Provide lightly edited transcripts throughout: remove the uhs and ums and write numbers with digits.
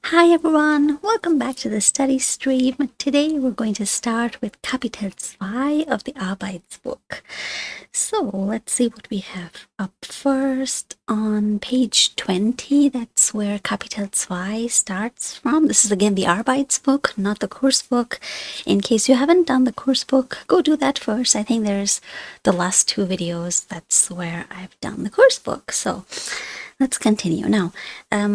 Hi everyone, welcome back to the study stream. Today we're going to start with Kapitel 2 of the Arbeitsbuch. So let's see what we have up first on page 20. That's where Kapitel 2 starts from. This is again the Arbeitsbuch, not the Kursbuch. In case you haven't done the Kursbuch, go do that first. I think there's the last two videos. That's where I've done the Kursbuch. So let's continue. Now,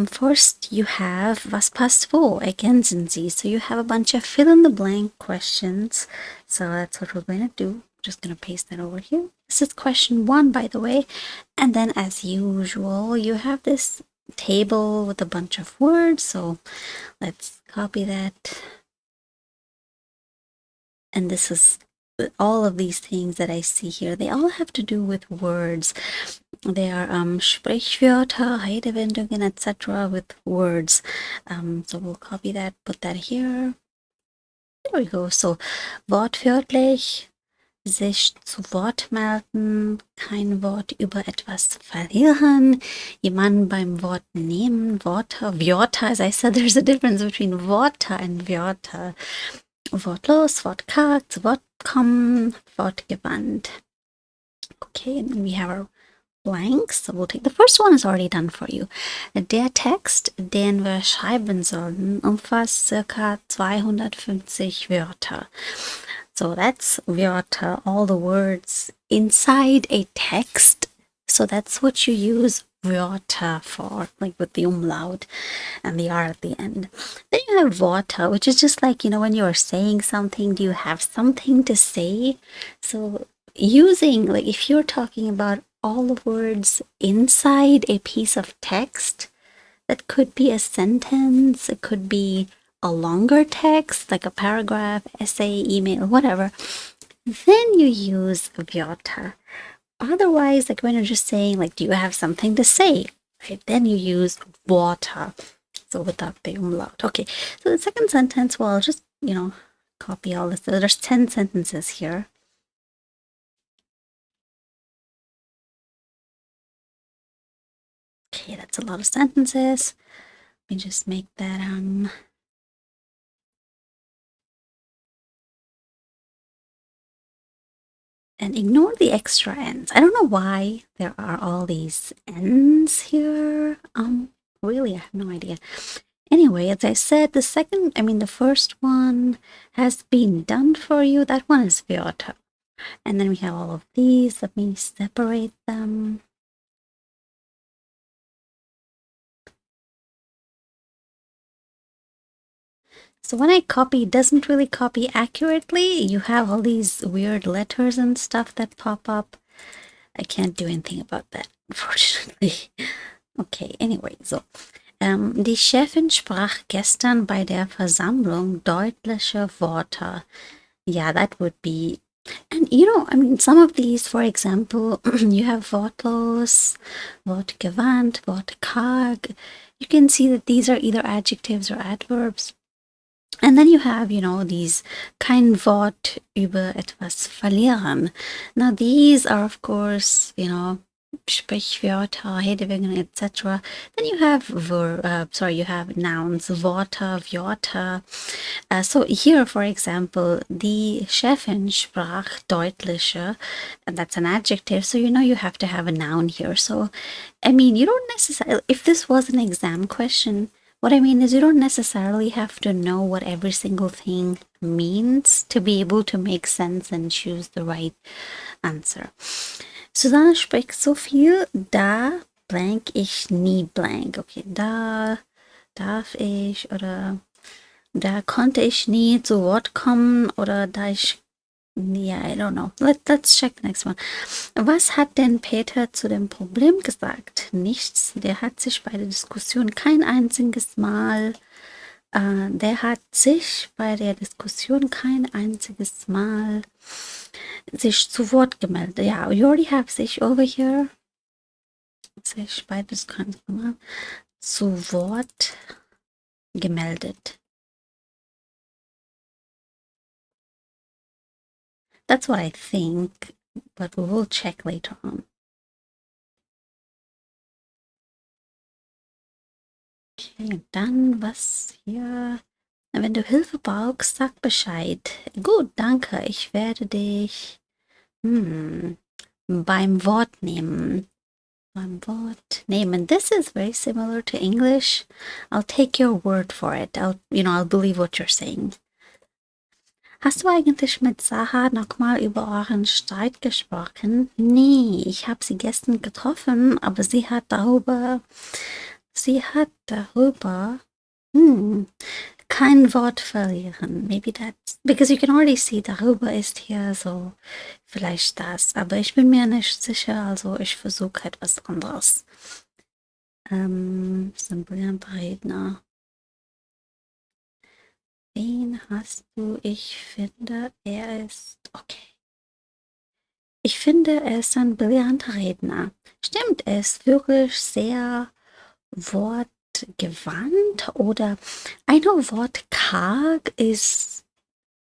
first you have Was passt wo? Ergänzen Sie. So you have a bunch of fill-in-the-blank questions. So that's what we're going to do. I'm just going to paste that over here. This is question 1, by the way. And then, as usual, you have this table with a bunch of words. So let's copy that. And this is all of these things that I see here. They all have to do with words. They are Sprichwörter, Redewendungen, etc. with words. So we'll copy that, put that here. There we go. So wortwörtlich, sich zu Wort melden, kein Wort über etwas verlieren, jemanden beim Wort nehmen, Wörter, as I said, there's a difference between Wörter and Wörter. Wortlos, wortkarg, zu Wort kommen, wortgewandt. Okay, and then we have our blanks. So we'll take the first one is already done for you. Der Text, den wir schreiben sollten, umfasst circa 250 Wörter. So that's Wörter, all the words inside a text. So that's what you use Wörter for, like with the umlaut and the R at the end. Then you have Worte, which is just like, when you're saying something, do you have something to say? So using, like if you're talking about all the words inside a piece of text, that could be a sentence, it could be a longer text, like a paragraph, essay, email, whatever, then you use Wörter. Otherwise, like when you're just saying, like, do you have something to say? Right? Then you use Worte. So without the umlaut. Okay, so the second sentence, well, I'll just, copy all this. So there's 10 sentences here. Okay, that's a lot of sentences. Let me just make that, and ignore the extra ends. I don't know why there are all these ends here. Really, I have no idea. Anyway, as I said, the first one has been done for you. That one is Wörter. And then we have all of these. Let me separate them. So when I copy, it doesn't really copy accurately. You have all these weird letters and stuff that pop up. I can't do anything about that, unfortunately. Okay, anyway, so. Die Chefin sprach gestern bei der Versammlung deutliche Worte. Yeah, that would be. And some of these, for example, you have wortlos, wortgewandt, wortkarg. You can see that these are either adjectives or adverbs. And then you have, these kein Wort über etwas verlieren. Now, these are, of course, Sprichwörter, Redewendungen, etc. Then you have you have nouns, Worte, Wörter. So here, for example, die Chefin sprach deutliche, and that's an adjective. So you have to have a noun here. So, you don't necessarily, if this was an exam question, what I mean is you don't necessarily have to know what every single thing means to be able to make sense and choose the right answer. Susanne spricht so viel, da blank ich nie blank. Okay, da darf ich oder da konnte ich nie zu Wort kommen oder da ich yeah, I don't know. Let's check the next one. Was hat denn Peter zu dem Problem gesagt? Nichts. Der hat sich bei der Diskussion kein einziges Mal der hat sich bei der Diskussion kein einziges Mal sich zu Wort gemeldet. Yeah, you already have sich over here. Sich bei der Diskussion zu Wort gemeldet. That's what I think, but we will check later on. Okay, und dann was hier? Wenn du Hilfe brauchst, sag Bescheid. Gut, danke. Ich werde dich beim Wort nehmen. Beim Wort nehmen. This is very similar to English. I'll take your word for it. I'll believe what you're saying. Hast du eigentlich mit Sarah nochmal über euren Streit gesprochen? Nee, ich habe sie gestern getroffen, aber sie hat darüber kein Wort verlieren. Maybe that's, because you can already see, darüber ist hier so, vielleicht das, aber ich bin mir nicht sicher, also ich versuche etwas anderes. Ist ein brillanter Redner. Wen hast du? Ich finde, er ist, okay. Ich finde, er ist ein brillanter Redner. Stimmt, er ist wirklich sehr wortgewandt oder I know Wort karg is,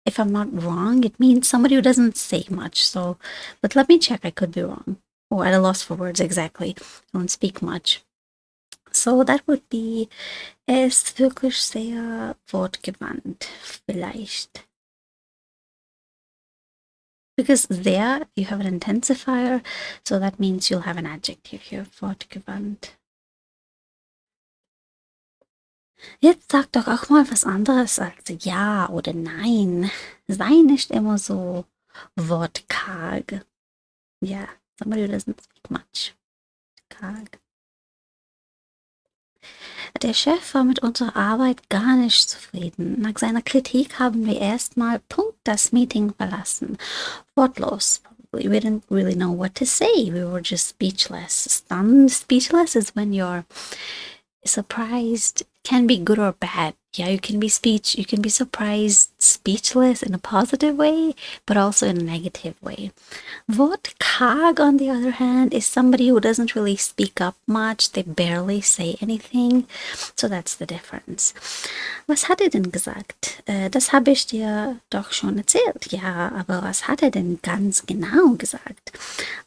if I'm not wrong, it means somebody who doesn't say much. So, but let me check, I could be wrong. Or at a loss for words, exactly. Don't speak much. So that would be, er ist wirklich sehr wortgewandt, vielleicht. Because there you have an intensifier, so that means you'll have an adjective here, wortgewandt. Jetzt sag doch auch mal was anderes als ja oder nein. Sei nicht immer so wortkarg. Yeah, somebody who doesn't speak much. Karg. Der Chef war mit unserer Arbeit gar nicht zufrieden. Nach seiner Kritik haben wir erstmal Punkt das Meeting verlassen. Wortlos. We didn't really know what to say. We were just speechless. Stunned. Speechless is when you're surprised. Can be good or bad. Yeah, you can be surprised, speechless in a positive way, but also in a negative way. Wortkarg, on the other hand, is somebody who doesn't really speak up much. They barely say anything. So that's the difference. Was hat er denn gesagt? Das habe ich dir doch schon erzählt. Ja, aber was hat er denn ganz genau gesagt?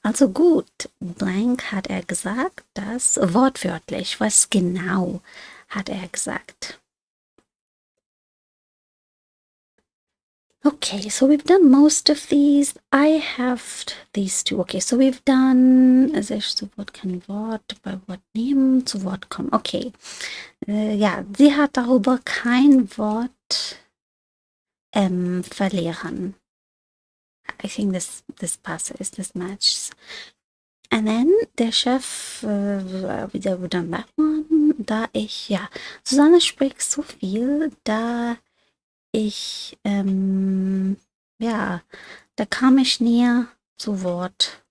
Also gut, blank hat er gesagt, das wortwörtlich. Was genau hat er gesagt? Okay, so we've done most of these. I have these two. Okay, so we've done, sich zu Wort kein Wort, bei Wort nehmen, zu Wort kommen. Okay, ja, sie hat darüber kein Wort verlieren. I think this passes, this matches. And then der Chef, wieder done that one, Susanne spricht so viel, da kam ich näher zu Wort.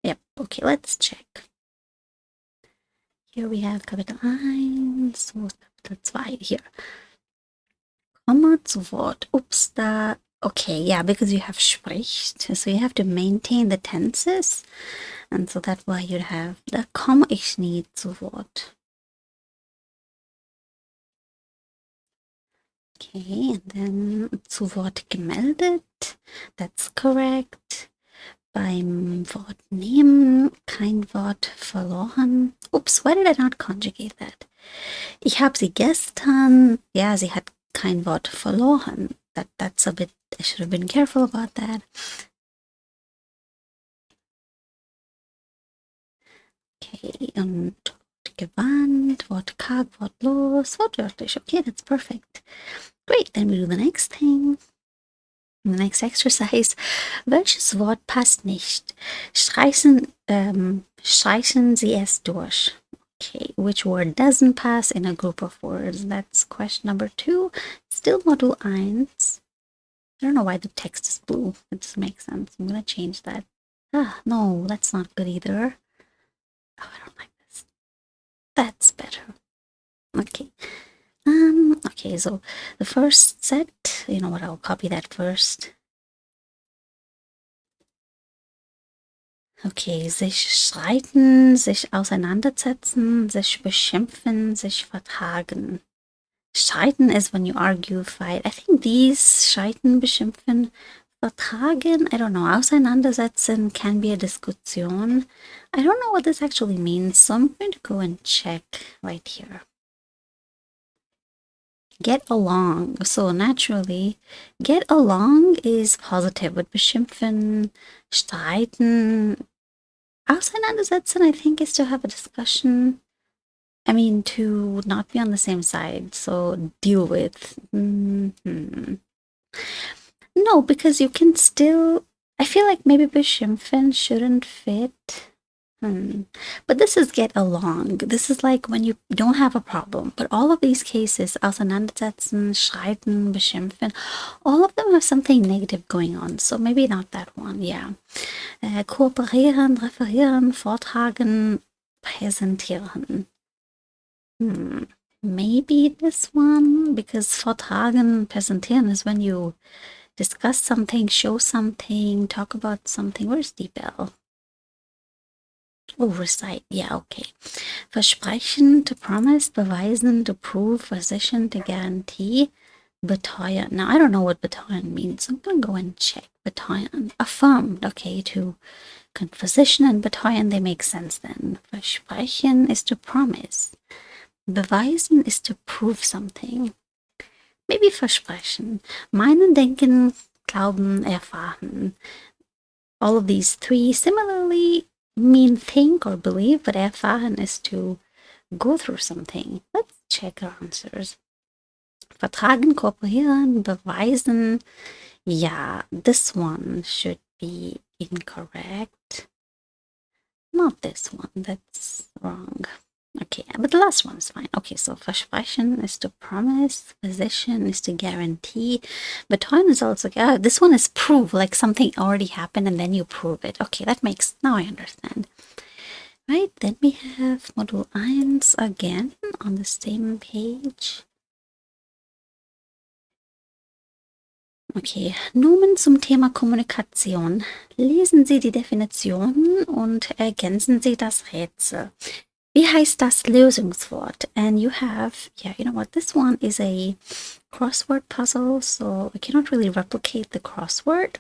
Yep, okay, let's check. Here we have Kapitel 1, wo ist Kapitel 2? Hier. Komme zu Wort. Ups, da. Okay, yeah, because you have spricht, so you have to maintain the tenses. And so that's why you'd have, da komme ich nie zu Wort. Okay, and then zu Wort gemeldet. That's correct. Beim Wort nehmen, kein Wort verloren. Oops, why did I not conjugate that? Ich habe sie gestern, ja, sie hat kein Wort verloren. That's a bit, I should have been careful about that. Okay, und gewandt, Wort karg, wortlos, wortwörtlich. Okay, that's perfect. Great, then we do the next thing. The next exercise. Welches Wort passt nicht? Streichen Sie es durch. Okay, which word doesn't pass in a group of words? That's question number 2. Still Modul 1. I don't know why the text is blue. It doesn't make sense. I'm gonna change that. No, that's not good either. Oh, I don't like this. That's better. Okay. Okay, so the first set, you know what, I'll copy that first. Okay, sich streiten, sich auseinandersetzen, sich beschimpfen, sich vertragen. Streiten is when you argue, fight. I think these streiten, beschimpfen Vertragen, I don't know. Auseinandersetzen can be a Diskussion. I don't know what this actually means, so I'm going to go and check right here. Get along. So naturally, get along is positive. With beschimpfen, streiten. Auseinandersetzen, I think, is to have a discussion. I mean, to not be on the same side. So deal with. No, because you can still. I feel like maybe beschimpfen shouldn't fit. But this is get along. This is like when you don't have a problem. But all of these cases, auseinandersetzen, streiten, beschimpfen, all of them have something negative going on. So maybe not that one, yeah. Kooperieren, referieren, vortragen, präsentieren. Maybe this one, because vortragen, präsentieren is when you discuss something, show something, talk about something. Where's the bell? Oh, recite. Yeah, okay. Versprechen, to promise, beweisen, to prove, versichern, to guarantee, beteuern. Now, I don't know what beteuern means. I'm going to go and check. Beteuern. Affirmed, okay, to versichern and beteuern, they make sense then. Versprechen is to promise. Beweisen is to prove something. Maybe versprechen. Meinen, denken, glauben, erfahren. All of these three similarly mean think or believe, but erfahren is to go through something. Let's check our answers. Vertragen, kooperieren, beweisen. Yeah, this one should be incorrect. Not this one, that's wrong. Okay, but the last one is fine. Okay, so versprechen is to promise, versichern is to guarantee, beteuern is also, this one is prove, like something already happened and then you prove it. Okay, that makes, now I understand. Right, then we have Modul 1 again on the same page. Okay, Nomen zum Thema Kommunikation. Lesen Sie die Definitionen und ergänzen Sie das Rätsel. Wie heißt das Lösungswort? And you have, yeah, you know what? This one is a crossword puzzle, so I cannot really replicate the crossword,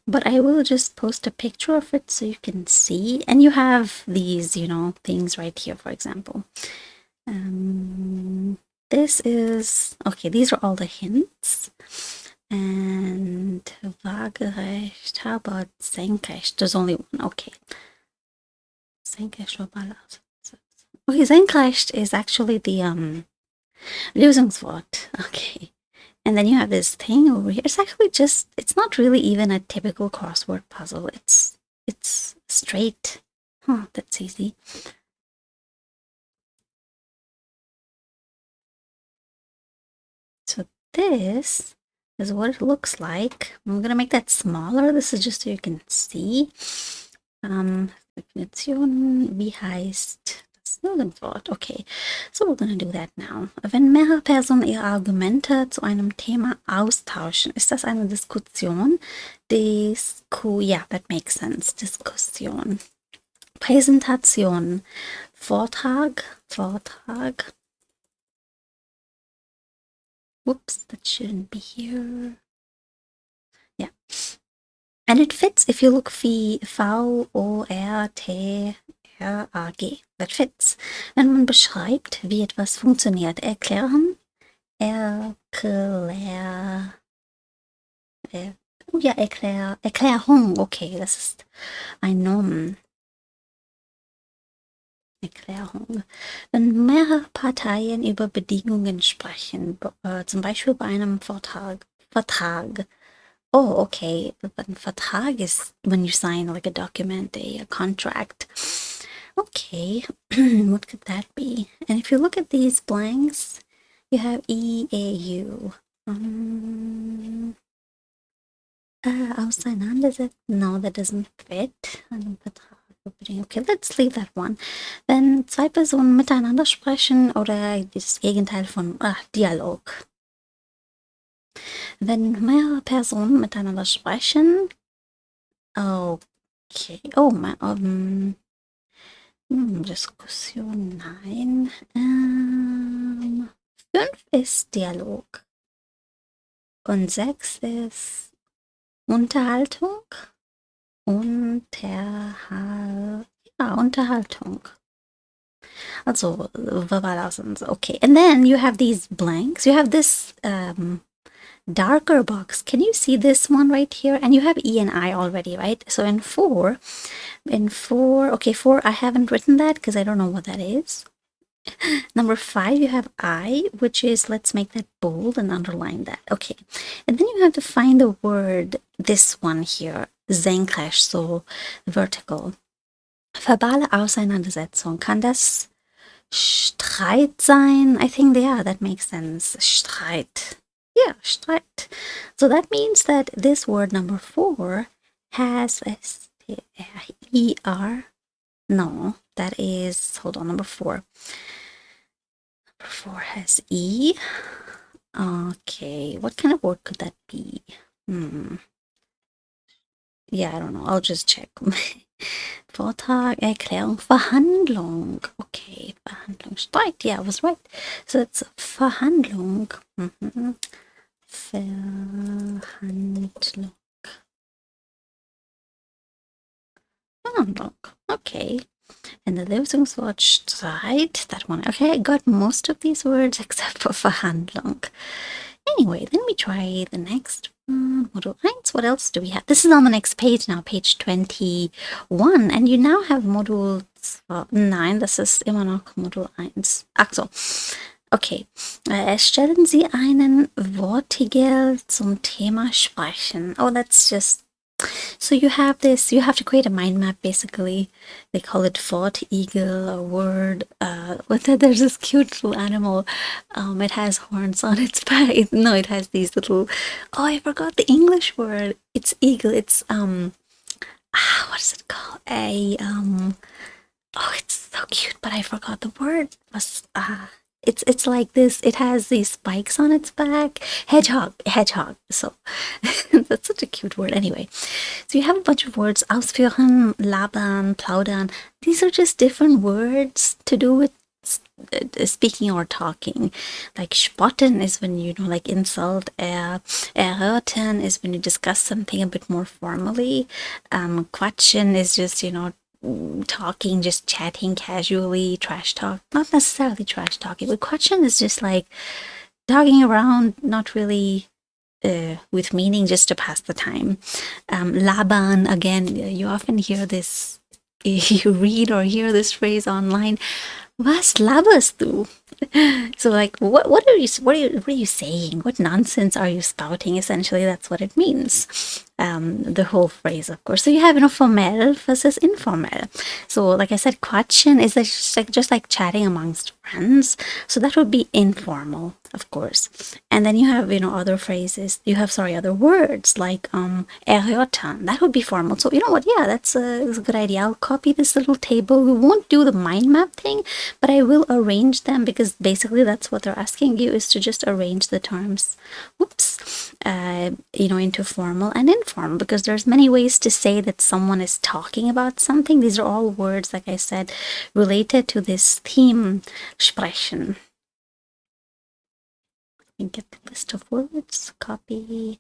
but I will just post a picture of it so you can see. And you have these, you know, things right here, for example. This is, okay, these are all the hints. And waagerecht, how about senkrecht? There's only one, okay. Senkrecht or balance. Okay, senkrecht is actually the Lösungswort. Okay. And then you have this thing over here. It's actually just, it's not really even a typical crossword puzzle. It's straight. Huh, that's easy. So this is what it looks like. I'm gonna make that smaller. This is just so you can see. Definition, wie heißt das Lösungswort? Okay, so we're gonna do that now. Wenn mehrere Personen ihre Argumente zu einem Thema austauschen, ist das eine Diskussion? Yeah, that makes sense. Diskussion. Präsentation. Vortrag. Whoops, that shouldn't be here. Yeah. And it fits if you look V-O-R-T-R-A-G. That fits. Wenn man beschreibt, wie etwas funktioniert. Erklären. Erklärung. Okay, das ist ein Nomen. Erklärung. Wenn mehrere Parteien über Bedingungen sprechen, zum Beispiel bei einem Vertrag. Oh, okay. But a Vertrag is when you sign like a document, a contract. Okay, what could that be? And if you look at these blanks, you have EAU. Auseinandersetzen. No, that doesn't fit. Okay, let's leave that one. Wenn zwei Personen miteinander sprechen oder das Gegenteil von Dialog. Wenn mehrere Personen miteinander sprechen. Okay. Oh, Diskussion, nein. 5 ist Dialog. Und 6 ist Unterhaltung. Unterhaltung. Also verbal Ausdruck. Okay, and then you have these blanks. You have this darker box. Can you see this one right here? And you have E and I already, right? So in four, okay, four, I haven't written that because I don't know what that is. Number 5, you have I, which is, let's make that bold and underline that. Okay. And then you have to find the word, this one here, senkrecht, so vertical. Verbale Auseinandersetzung. Kann das Streit sein? I think, yeah, that makes sense. Streit. Yeah, Streit. So that means that this word number 4 has S-T-R-E-R. No, that is, hold on, number 4. Number 4 has E. Okay, what kind of word could that be? Yeah, I don't know. I'll just check. Vortrag, Erklärung, Verhandlung. Okay, Verhandlung. Streit, yeah, I was right. So it's Verhandlung. Verhandlung. Verhandlung. Okay. And the Lösungswort Streit, that one. Okay, I got most of these words except for Verhandlung. Anyway, then we try the next one. Modul 1. What else do we have? This is on the next page now, page 21. And you now have Modul 9. Das ist immer noch Modul 1. Ach so. Okay. Erstellen Sie einen Wortigel zum Thema Sprechen. Oh, that's just... So you have this, you have to create a mind map, basically. They call it Fort Eagle or word. There's this cute little animal. It has horns on its back. No, it has these little, oh, I forgot the English word. It's eagle. It's, what is it called? Oh, it's so cute, but I forgot the word. It's like this. It has these spikes on its back. Hedgehog. So that's such a cute word. Anyway, so you have a bunch of words. Ausführen, labern, plaudern. These are just different words to do with speaking or talking. Like spotten is when you like insult. Erörtern is when you discuss something a bit more formally. Quatschen is just talking, just chatting casually. Trash talk, not necessarily trash talking, but quatschen is just like talking around, not really with meaning, just to pass the time. Labern, again, you often hear this, you read or hear this phrase online. Was laberst du? So like, what are you saying? What nonsense are you spouting? Essentially, that's what it means. The whole phrase, of course. So you have formell versus informell. So like I said, quatschen is just like chatting amongst friends. So that would be informal, of course. And then you have other phrases. You have other words like erörtern. That would be formal. So you know what? Yeah, that's a good idea. I'll copy this little table. We won't do the mind map thing, but I will arrange them because basically that's what they're asking you, is to just arrange the terms. Into formal and informal, because there's many ways to say that someone is talking about something. These are all words, like I said, related to this theme, sprechen. And get the list of words, copy.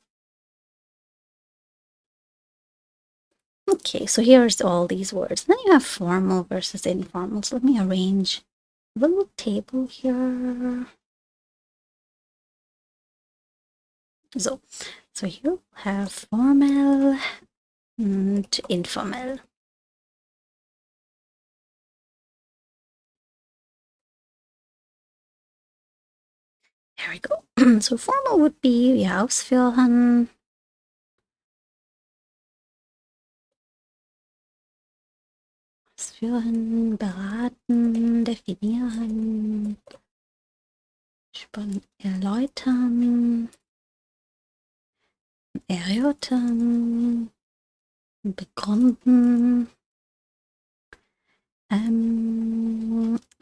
Okay, so here's all these words. Then you have formal versus informal. So let me arrange a little table here. So here we have formal and informal. There we go. So formal would be ausführen. Ausführen, beraten, definieren, erläutern, erörtern, begründen,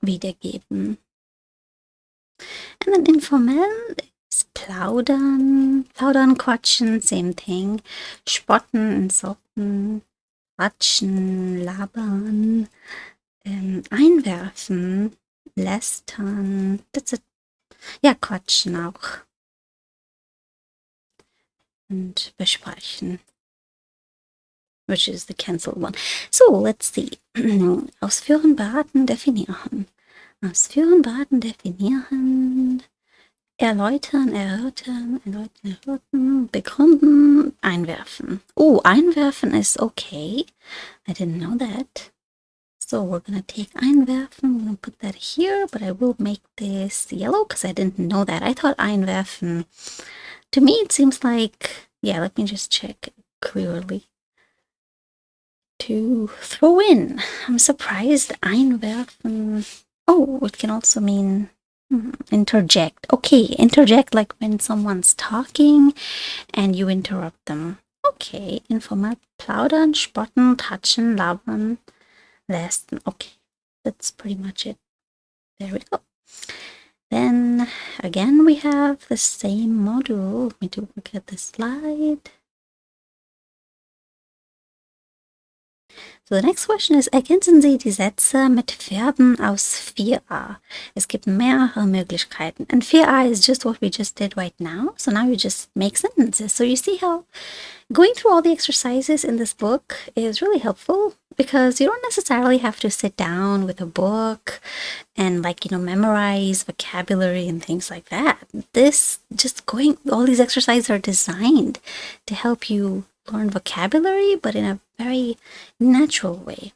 wiedergeben. And then informell is plaudern, quatschen, same thing. Spotten, insulten, quatschen, labern, einwerfen, lästern. That's it. Ja, quatschen auch. Und besprechen. which is the cancelled one. So let's see. Ausführen, beraten, definieren. Ausführen, beraten, definieren. Erläutern, erörtern, begründen, einwerfen. Oh, einwerfen is okay. I didn't know that. So we're gonna take einwerfen, we're gonna put that here, but I will make this yellow because I didn't know that. I thought einwerfen. To me, it seems like, yeah, let me just check clearly. To throw in. I'm surprised. Einwerfen. Oh, it can also mean interject. Okay, interject like when someone's talking and you interrupt them. Okay, informal plaudern, spotten, touchen, labern, lästen. Okay, that's pretty much it. There we go. Then again, we have the same module. Let me duplicate the slide. So, the next question is, ergänzen Sie die Sätze mit Verben aus 4a. Es gibt mehrere Möglichkeiten. And 4a is just what we just did right now. So now you just make sentences. So you see how going through all the exercises in this book is really helpful because you don't necessarily have to sit down with a book and memorize vocabulary and things like that. All these exercises are designed to help you learn vocabulary, but in a very natural way.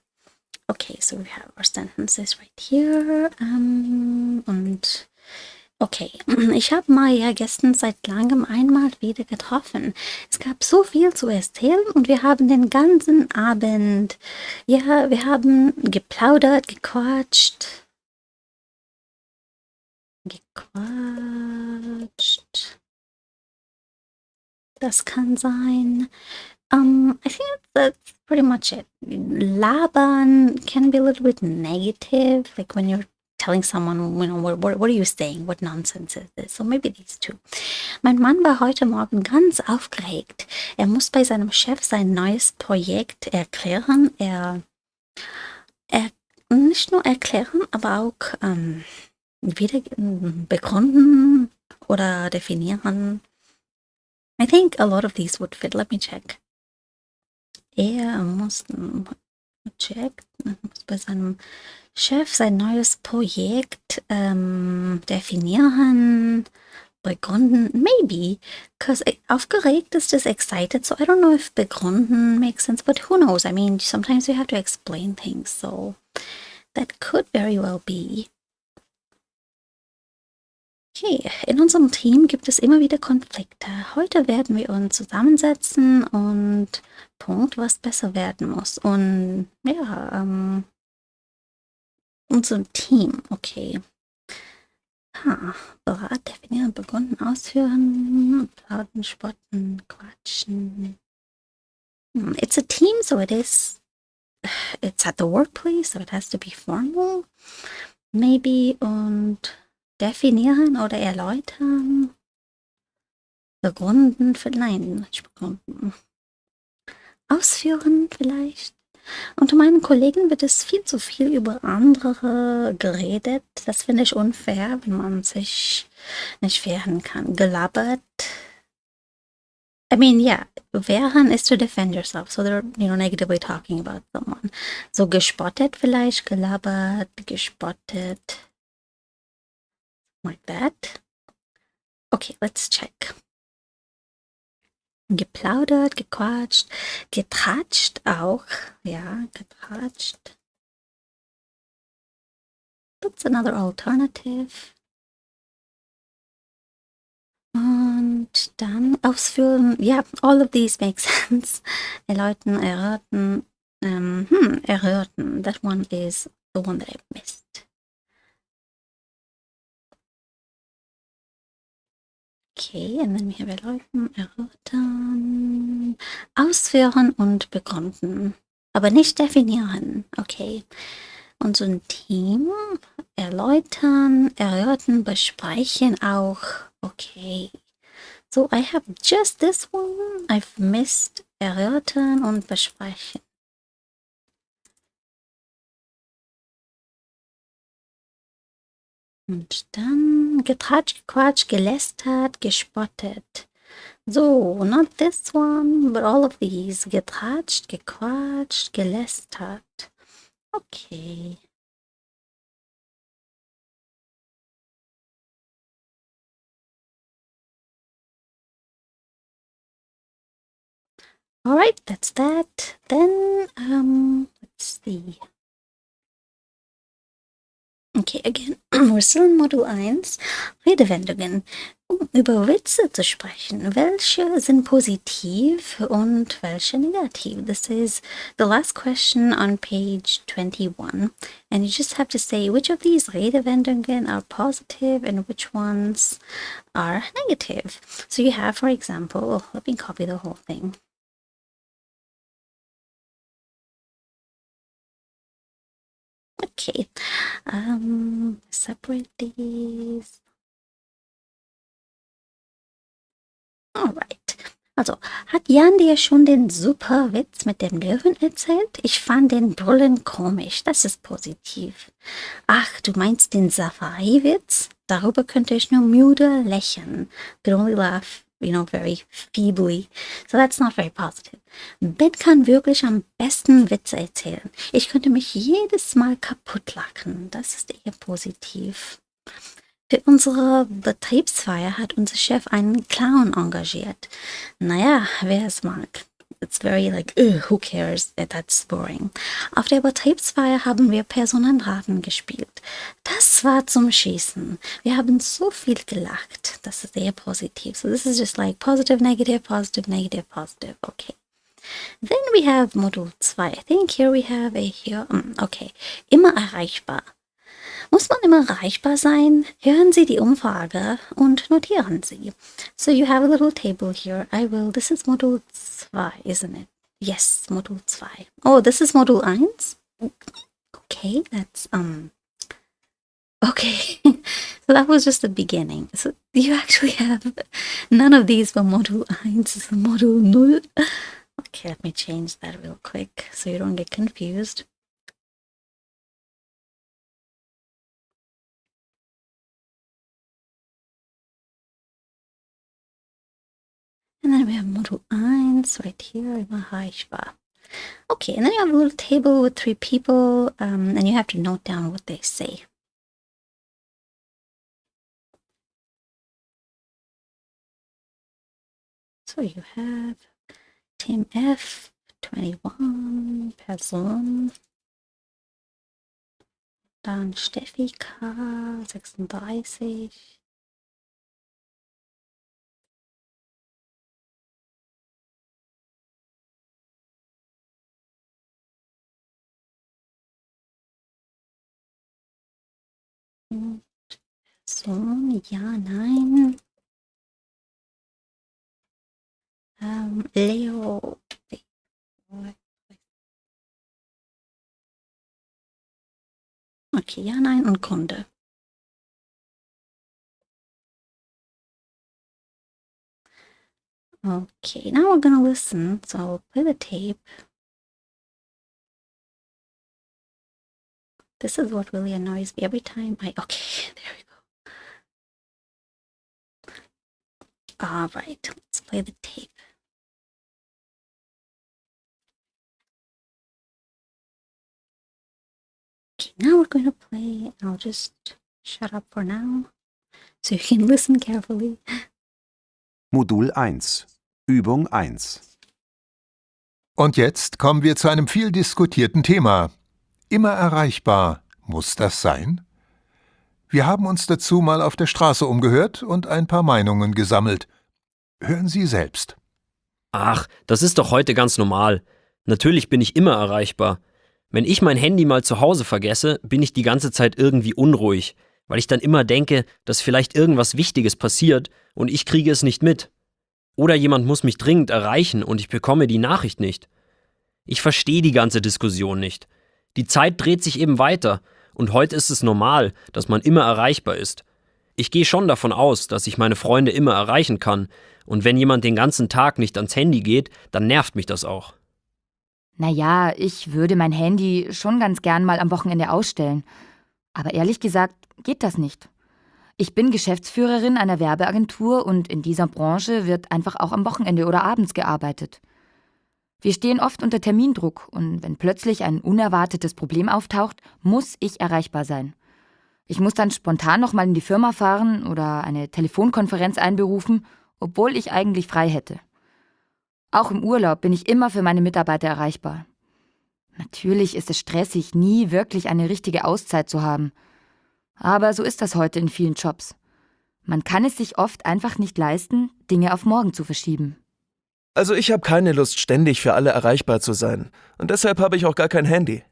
Okay, so we have our sentences right here. Und okay, ich habe mal ja gestern seit langem einmal wieder getroffen. Es gab so viel zu erzählen und wir haben den ganzen Abend, ja, wir haben geplaudert, gequatscht. Das kann sein. I think that's pretty much it. Labern can be a little bit negative, like when you're telling someone, what are you saying? What nonsense is this? So maybe these two. Mein Mann war heute Morgen ganz aufgeregt. Er muss bei seinem Chef sein neues Projekt erklären. Er nicht nur erklären, aber auch wieder begründen oder definieren. I think a lot of these would fit. Let me check. Er muss bei seinem Chef sein neues Projekt definieren, begründen. Maybe, because aufgeregt is just excited, so I don't know if begründen makes sense, but who knows? I mean, sometimes you have to explain things, so that could very well be. Okay, in unserem Team gibt es immer wieder Konflikte. Heute werden wir uns zusammensetzen und Punkt, was besser werden muss. Und ja, unser Team, okay. Berat, definieren, begründen, ausführen, plaudern, spotten, quatschen. It's a team, so it's at the workplace, so it has to be formal. Maybe und definieren oder erläutern. Begründen, nein, nicht begründen. Ausführen vielleicht. Unter meinen Kollegen wird es viel zu viel über andere geredet. Das finde ich unfair, wenn man sich nicht wehren kann. Gelabert. I mean, yeah, wehren is to defend yourself. So they're, negatively talking about someone. So gespottet vielleicht, gelabert, gespottet. Like that. Okay, let's check. Geplaudert, gequatscht, getratscht auch. Ja, getratscht. That's another alternative. Und dann ausführen. Yeah, all of these make sense. Erläutern, erörtern. Erörtern. That one is the one that I missed. Okay, and then we have erläutern, erörtern, ausführen und begründen. Aber nicht definieren. Okay. Und so ein Team erläutern, erörtern, besprechen auch. Okay. So I have just this one. I've missed erörtern und besprechen. Und dann getratscht, gequatscht, gelästert, gespottet. So, not this one, but all of these. Getratscht, gequatscht, gelästert. Okay. All right, that's that. Then, let's see. Okay, again, we're still in Modul 1. Redewendungen. Um über Witze zu sprechen. Welche sind positiv und welche negativ? This is the last question on page 21. And you just have to say which of these Redewendungen are positive and which ones are negative. So you have, for example, let me copy the whole thing. Okay, separate these. Alright. Also, hat Jan dir schon den super Witz mit dem Löwen erzählt? Ich fand den Brüllen komisch. Das ist positiv. Ach, du meinst den Safari-Witz? Darüber könnte ich nur müde lächeln. Could only laugh, very feebly. So that's not very positive. Ben kann wirklich am besten Witze erzählen. Ich könnte mich jedes Mal kaputt lachen. Das ist eher positiv. Für unsere Betriebsfeier hat unser Chef einen Clown engagiert. Naja, wer es mag. It's very like, who cares? That's boring. Auf der Betriebsfeier haben wir Personenraten gespielt. Das war zum Schießen. Wir haben so viel gelacht. Das ist sehr positiv. So this is just like positive, negative, positive, negative, positive. Okay. Then we have Modul 2. I think here we have okay. Immer erreichbar. Muss man immer erreichbar sein? Hören Sie die Umfrage und notieren Sie. So you have a little table here. This is Modul 2, isn't it? Yes, Modul 2. Oh, this is Modul 1? Okay, that's, okay. So that was just the beginning. So you actually have none of these for Modul 1. This is Modul 0. Okay, let me change that real quick so you don't get confused. And then we have Modul 1 right here, erreichbar. Okay, and then you have a little table with 3 people, and you have to note down what they say. So you have Tim F, 21, Person. Dann Steffi K, 36. Person, ja, nein. Leo. Okay, ja, nein und Kunde. Okay, now we're gonna listen. So I'll play the tape. This is what really annoys me every time okay, there we go. All right, let's play the tape. Okay, now we're going to play. I'll just shut up for now so you can listen carefully. Modul 1. Übung 1. Und jetzt kommen wir zu einem viel diskutierten Thema. Immer erreichbar. Muss das sein? Wir haben uns dazu mal auf der Straße umgehört und ein paar Meinungen gesammelt. Hören Sie selbst. Ach, das ist doch heute ganz normal. Natürlich bin ich immer erreichbar. Wenn ich mein Handy mal zu Hause vergesse, bin ich die ganze Zeit irgendwie unruhig, weil ich dann immer denke, dass vielleicht irgendwas Wichtiges passiert und ich kriege es nicht mit. Oder jemand muss mich dringend erreichen und ich bekomme die Nachricht nicht. Ich verstehe die ganze Diskussion nicht. Die Zeit dreht sich eben weiter und heute ist es normal, dass man immer erreichbar ist. Ich gehe schon davon aus, dass ich meine Freunde immer erreichen kann und wenn jemand den ganzen Tag nicht ans Handy geht, dann nervt mich das auch. Naja, ich würde mein Handy schon ganz gern mal am Wochenende ausstellen. Aber ehrlich gesagt geht das nicht. Ich bin Geschäftsführerin einer Werbeagentur und in dieser Branche wird einfach auch am Wochenende oder abends gearbeitet. Wir stehen oft unter Termindruck und wenn plötzlich ein unerwartetes Problem auftaucht, muss ich erreichbar sein. Ich muss dann spontan nochmal in die Firma fahren oder eine Telefonkonferenz einberufen, obwohl ich eigentlich frei hätte. Auch im Urlaub bin ich immer für meine Mitarbeiter erreichbar. Natürlich ist es stressig, nie wirklich eine richtige Auszeit zu haben. Aber so ist das heute in vielen Jobs. Man kann es sich oft einfach nicht leisten, Dinge auf morgen zu verschieben. Also ich habe keine Lust, ständig für alle erreichbar zu sein. Und deshalb habe ich auch gar kein Handy.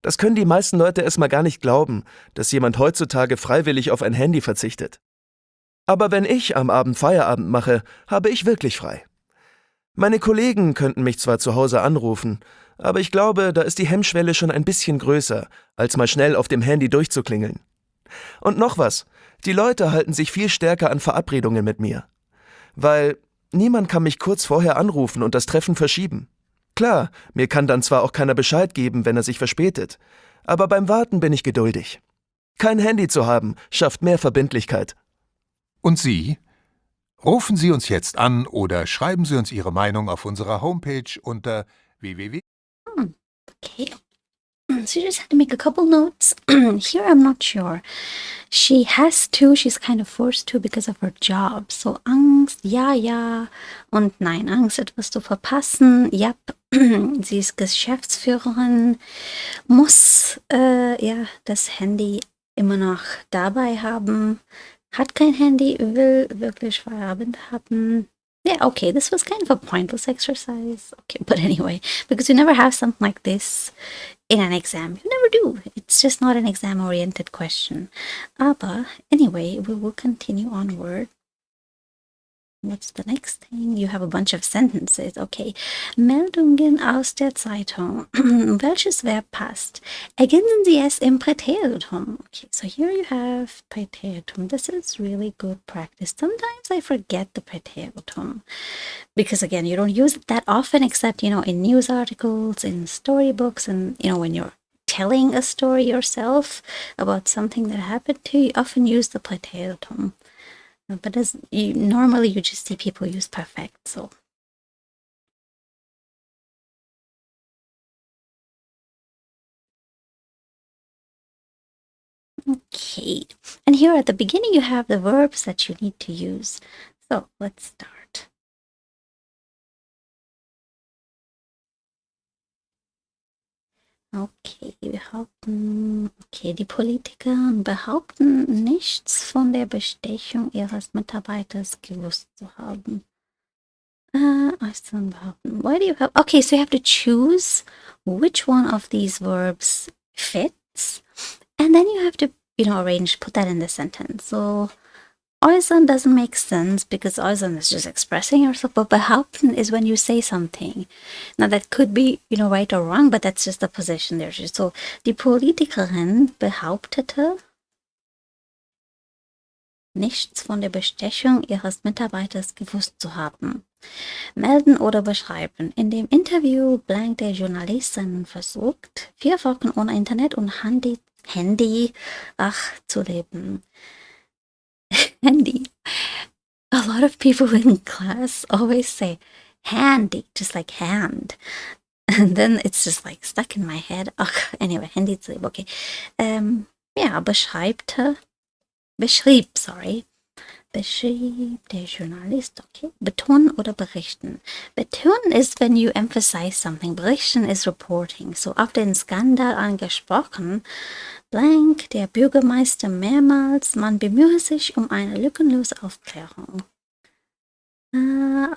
Das können die meisten Leute erstmal gar nicht glauben, dass jemand heutzutage freiwillig auf ein Handy verzichtet. Aber wenn ich am Abend Feierabend mache, habe ich wirklich frei. Meine Kollegen könnten mich zwar zu Hause anrufen, aber ich glaube, da ist die Hemmschwelle schon ein bisschen größer, als mal schnell auf dem Handy durchzuklingeln. Und noch was, die Leute halten sich viel stärker an Verabredungen mit mir. Weil niemand kann mich kurz vorher anrufen und das Treffen verschieben. Klar, mir kann dann zwar auch keiner Bescheid geben, wenn er sich verspätet, aber beim Warten bin ich geduldig. Kein Handy zu haben, schafft mehr Verbindlichkeit. Und Sie? Rufen Sie uns jetzt an oder schreiben Sie uns Ihre Meinung auf unserer Homepage unter www. Okay. So you just had to make a couple notes. Here I'm not sure. She has to, she's kind of forced to because of her job. So Angst, ja, ja. Und nein, Angst, etwas zu verpassen. Ja, sie ist Geschäftsführerin, muss ja das Handy immer noch dabei haben. Hat kein Handy, will wirklich Feierabend haben. Yeah, okay, this was kind of a pointless exercise. Okay, but anyway, because you never have something like this in an exam. You never do. It's just not an exam-oriented question. Aber anyway, we will continue onward. What's the next thing? You have a bunch of sentences. Okay. Meldungen aus der Zeitung. Welches Verb passt? Ergänzen Sie es im Präteritum. Okay, so here you have Präteritum. This is really good practice. Sometimes I forget the Präteritum because, again, you don't use it that often except, in news articles, in storybooks, and, when you're telling a story yourself about something that happened to you, you often use the Präteritum. But normally you just see people use perfect, so. Okay, and here at the beginning you have the verbs that you need to use. So let's start. Okay, die Politiker behaupten, nichts von der Bestechung ihres Mitarbeiters gewusst zu haben. Why do you have... Okay, so you have to choose which one of these verbs fits, and then you have to, put that in the sentence. So, äußern doesn't make sense because äußern is just expressing yourself, but behaupten is when you say something. Now that could be, right or wrong, but that's just the position there. So, die Politikerin behauptete, nichts von der Bestechung ihres Mitarbeiters gewusst zu haben. Melden oder beschreiben. In dem Interview blank der Journalist seinen Versuch, 4 Wochen ohne Internet und Handy zu leben. Handy. A lot of people in class always say handy, just like hand. And then it's just like stuck in my head. Anyway, Handy zu leben, okay. Beschrieb der Journalist, okay. Betonen oder berichten. Betonen ist, when you emphasize something. Berichten is reporting. So auf den Skandal angesprochen, blank, der Bürgermeister mehrmals, man bemühe sich um eine lückenlose Aufklärung. I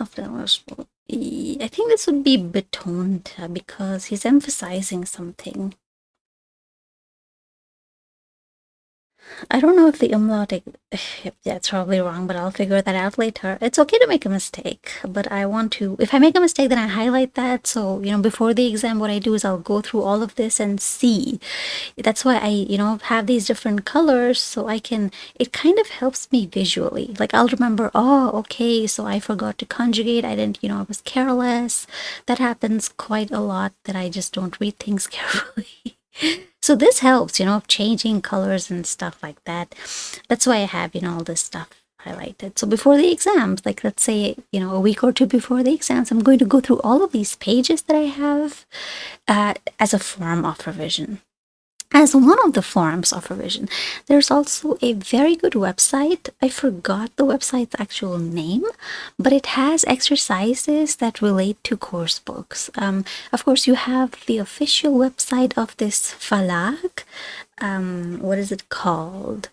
think this would be betont because he's emphasizing something. I don't know if the umlaut, it's probably wrong, but I'll figure that out later. It's okay to make a mistake, but if I make a mistake, then I highlight that. So, before the exam, what I do is I'll go through all of this and see. That's why I, have these different colors so it kind of helps me visually. Like I'll remember, okay, so I forgot to conjugate. I didn't, I was careless. That happens quite a lot that I just don't read things carefully. So this helps, changing colors and stuff like that. That's why I have, all this stuff highlighted. So before the exams, like let's say, a week or two before the exams, I'm going to go through all of these pages that I have as a form of revision. As one of the forms of revision, there's also a very good website. I forgot the website's actual name, but it has exercises that relate to course books. Of course, you have the official website of this Verlag. What is it called?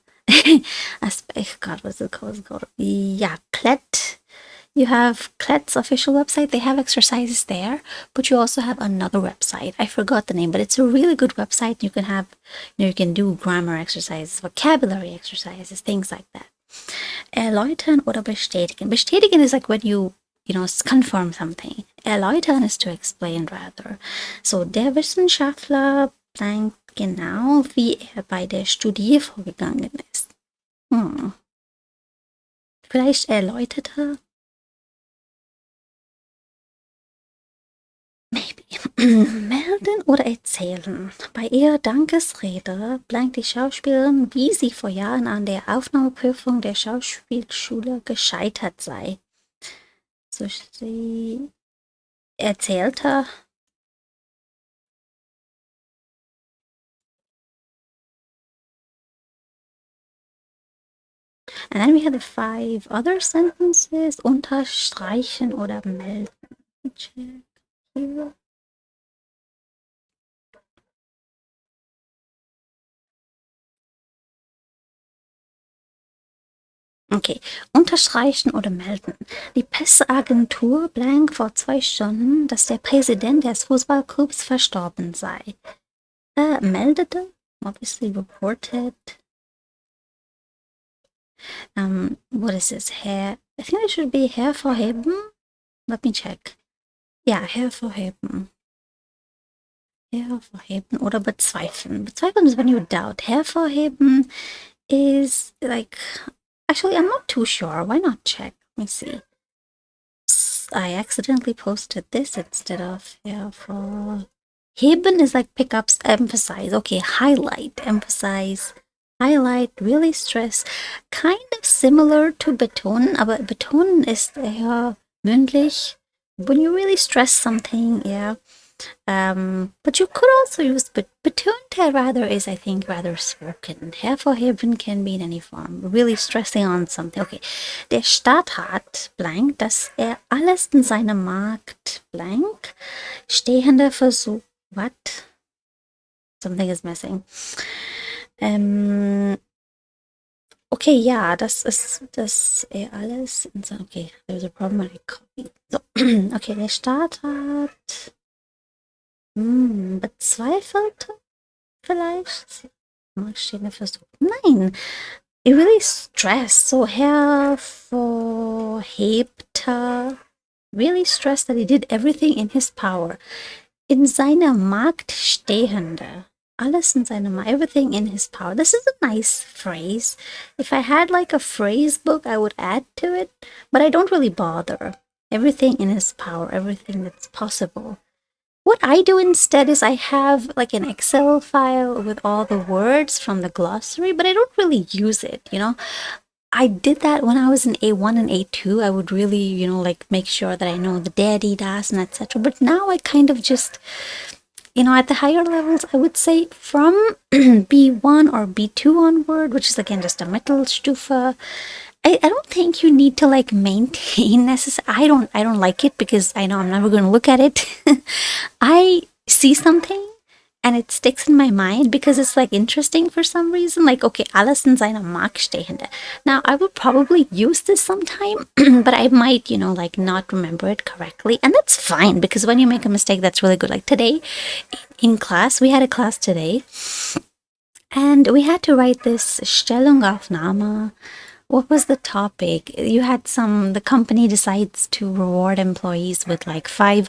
God, what's it called? It's called? Yeah, Klett. You have Klett's official website. They have exercises there, but you also have another website. I forgot the name, but it's a really good website. You can have, you can do grammar exercises, vocabulary exercises, things like that. Erläutern oder bestätigen. Bestätigen is like when you confirm something. Erläutern is to explain rather. So, der Wissenschaftler blank genau, wie bei der Studie vorgegangen ist. Vielleicht erläuterte. Maybe. Melden oder erzählen. Bei ihrer Dankesrede blank die Schauspielerin, wie sie vor Jahren an der Aufnahmeprüfung der Schauspielschule gescheitert sei. So, sie erzählte. And then we had the 5 other sentences. Unterstreichen oder melden. Check here. Okay, unterstreichen oder melden. Die Presseagentur blank vor 2 Stunden, dass der Präsident des Fußballclubs verstorben sei. Meldete, obviously reported. What is this? I think it should be hervorheben. Let me check. Ja, hervorheben. Hervorheben oder bezweifeln. Bezweifeln is when you doubt. Hervorheben is like, actually, I'm not too sure. Why not check? Let me see. I accidentally posted this instead of hervorheben is like pick up, emphasize. Okay, highlight, emphasize. Highlight, really stress, kind of similar to betonen, aber betonen ist eher mündlich. When you really stress something, yeah. But you could also use betonte rather is, I think, rather spoken. Hervorheben can be in any form. Really stressing on something. Okay. Der Staat hat blank, dass alles in seinem Markt blank stehende Versuch. What? Something is missing. Okay, ja, das ist das alles. Okay, there's a problem with copy. So, okay, der Staat hat bezweifelte vielleicht. Marktstehende Versuch. Nein, it really stressed. So hervorhebte. Really stressed that he did everything in his power. In seiner Macht stehende. Alles in seiner Macht, everything in his power. This is a nice phrase. If I had like a phrase book, I would add to it, but I don't really bother. Everything in his power, everything that's possible. What I do instead is I have like an Excel file with all the words from the glossary, but I don't really use it, I did that when I was in A1 and A2. I would really, like make sure that I know the daddy, das, and etc. But now I kind of just, at the higher levels, I would say from B1 or B2 onward, which is again just a Mittelstufe, I don't think you need to like maintain necessarily. I don't like it because I know I'm never going to look at it. I see something and it sticks in my mind because it's like interesting for some reason. Like, okay, alles in seiner Macht stehende. Now, I would probably use this sometime, but I might, like not remember it correctly. And that's fine because when you make a mistake, that's really good. Like today in class, we had a class today and we had to write this Stellungaufnahme. What was the topic? You had the company decides to reward employees with like 5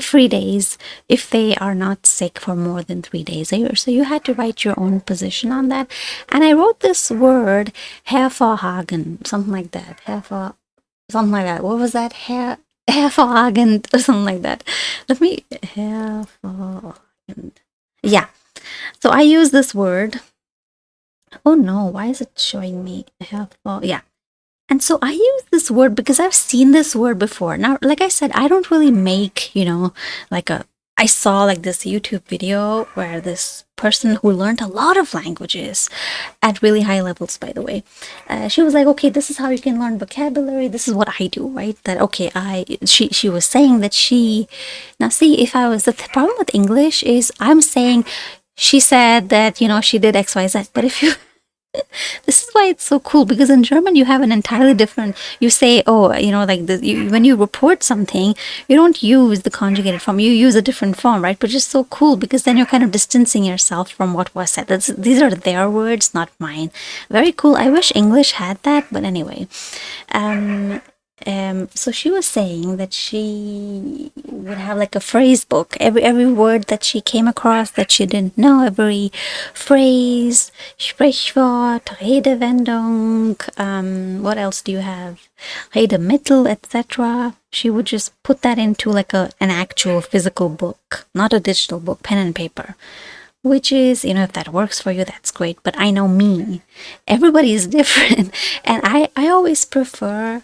free days if they are not sick for more than 3 days a year. So you had to write your own position on that. And I wrote this word, hervorhagen, something like that. Something like that. What was that? Hervorragend or something like that. Let me, hervorragend. Yeah. So I use this word. Oh no, why is it showing me helpful? Yeah. And so I use this word because I've seen this word before. Now, like I said, I don't really make, I saw like this YouTube video where this person who learned a lot of languages at really high levels, by the way, she was like, okay, this is how you can learn vocabulary. This is what I do, right? That, okay, she was saying that now see, the problem with English is I'm saying, she said that, she did X, Y, Z. But if you, this is why it's so cool, because in German you have an entirely different, you say, oh, when you report something, you don't use the conjugated form, you use a different form, right? Which is so cool, because then you're kind of distancing yourself from what was said. These are their words, not mine. Very cool. I wish English had that, but anyway. So she was saying that she would have like a phrase book. Every word that she came across that she didn't know, every phrase, Sprichwort, Redewendung, what else do you have? Redemittel, etc. She would just put that into like an actual physical book, not a digital book, pen and paper. Which is, if that works for you, that's great. But I know me. Everybody is different. And I always prefer,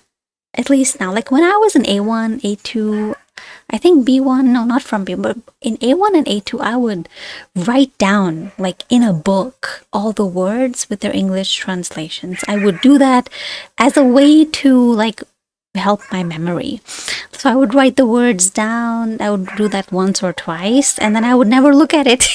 at least now, like when I was in A1, A2, I think B1, no, not from B, but in A1 and A2, I would write down, like in a book, all the words with their English translations. I would do that as a way to, like, help my memory. So I would write the words down. I would do that once or twice, and then I would never look at it.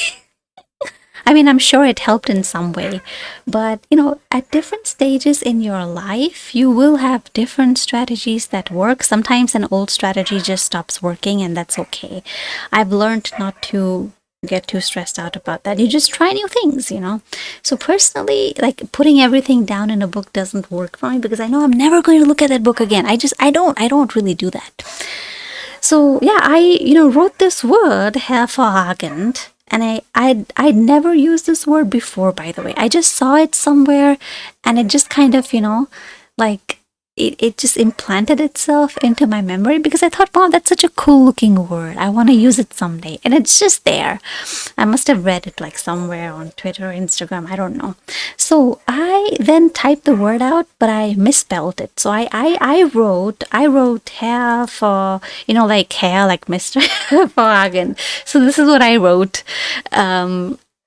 I mean, I'm sure it helped in some way, but at different stages in your life, you will have different strategies that work. Sometimes an old strategy just stops working, and that's okay. I've learned not to get too stressed out about that. You just try new things, So personally, like putting everything down in a book doesn't work for me, because I know I'm never going to look at that book again. I don't really do that. So yeah, I wrote this word, hervorragend. And I'd never used this word before, by the way. I just saw it somewhere, and it just kind of, like it just implanted itself into my memory, because I thought, wow, that's such a cool looking word. I want to use it someday. And it's just there. I must have read it like somewhere on Twitter or Instagram. I don't know. So I then typed the word out, but I misspelled it. So I wrote hair for, like hair, like Mr. Hagen. So this is what I wrote.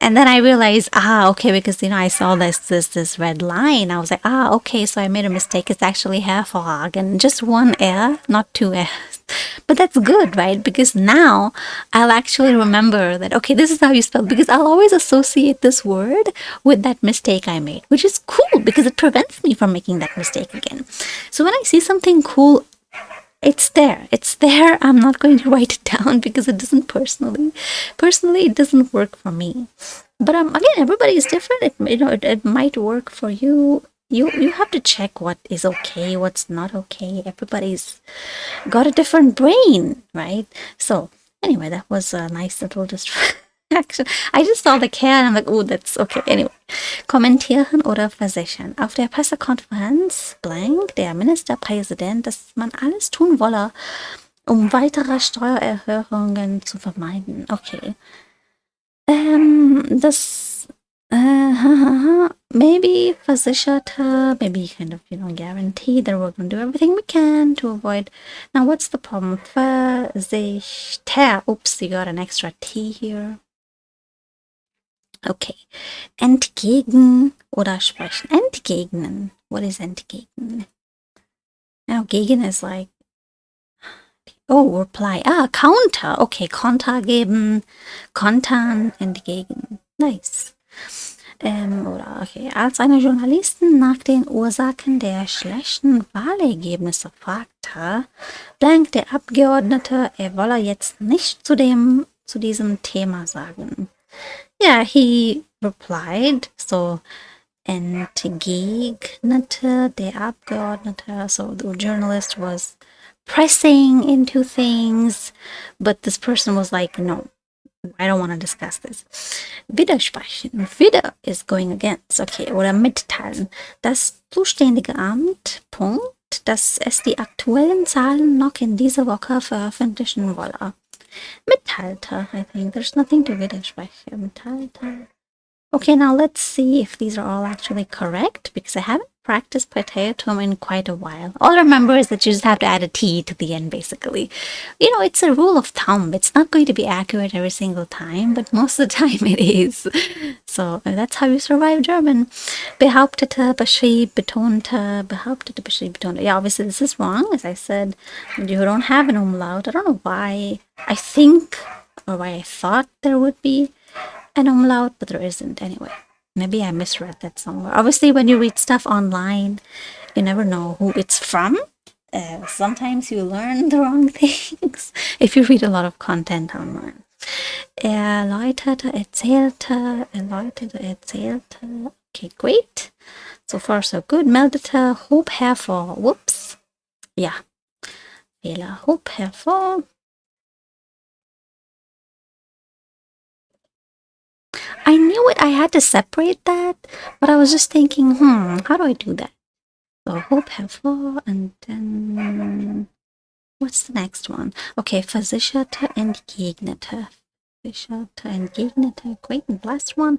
And then I realized, okay, because, I saw this red line. I was like, okay, so I made a mistake. It's actually hervorragend, just one R, not two R's. But that's good, right? Because now I'll actually remember that, okay, this is how you spell, because I'll always associate this word with that mistake I made, which is cool because it prevents me from making that mistake again. So when I see something cool, it's there. I'm not going to write it down because it doesn't personally, it doesn't work for me. But again, everybody is different. It might work for you. You have to check what is okay, what's not okay. Everybody's got a different brain, right? So anyway, that was a nice little distraction. I just saw the cat and I'm like, oh, that's okay. Anyway, kommentieren oder versichern. Auf der Pressekonferenz blank der Ministerpräsident, dass man alles tun wolle, um weitere Steuererhöhungen zu vermeiden. Okay. Maybe versicherte, maybe kind of, guarantee that we're going to do everything we can to avoid. Now, what's the problem? Versichter. Oops, you got an extra T here. Okay. Entgegen oder sprechen. Entgegnen. What is entgegnen? Now, gegen is like, reply. Counter. Okay, Konter geben. Kontern, entgegen. Nice. Als eine Journalistin nach den Ursachen der schlechten Wahlergebnisse fragte, blank der Abgeordnete, er wolle jetzt nicht zu diesem Thema sagen. Yeah, he replied, so entgegnete der Abgeordnete, so the journalist was pressing into things, but this person was like, no, I don't want to discuss this. Widersprechen. Wider is going against. Okay, oder mitteilen. Das zuständige Amt, Punkt, dass es die aktuellen Zahlen noch in dieser Woche veröffentlichen wolle. Mitteilte, I think. There's nothing to widersprechen. Mitteilte. Okay, now let's see if these are all actually correct, because I haven't practiced Parteitum in quite a while. All I remember is that you just have to add a T to the end, basically. You know, it's a rule of thumb. It's not going to be accurate every single time, but most of the time it is. So that's how you survive German. Behauptete, beschrieb, betonte, behauptete, beschrieb, betonte. Yeah, obviously this is wrong. As I said, you don't have an umlaut. I don't know why. I think, or why I thought there would be an umlaut, but there isn't anyway. Maybe I misread that somewhere. Obviously, when you read stuff online, you never know who it's from. Sometimes you learn the wrong things if you read a lot of content online. Erläuterte, erzählte, erläuterte, erzählte. Okay, great. So far, so good. Meldete, hob hervor. Whoops. Ja. Fehler. Hob hervor. I knew it. I had to separate that, but I was just thinking, how do I do that? So hob hervor, and then what's the next one? Okay, versicherte, entgegnete. Versicherte, entgegnete. Great. And last one,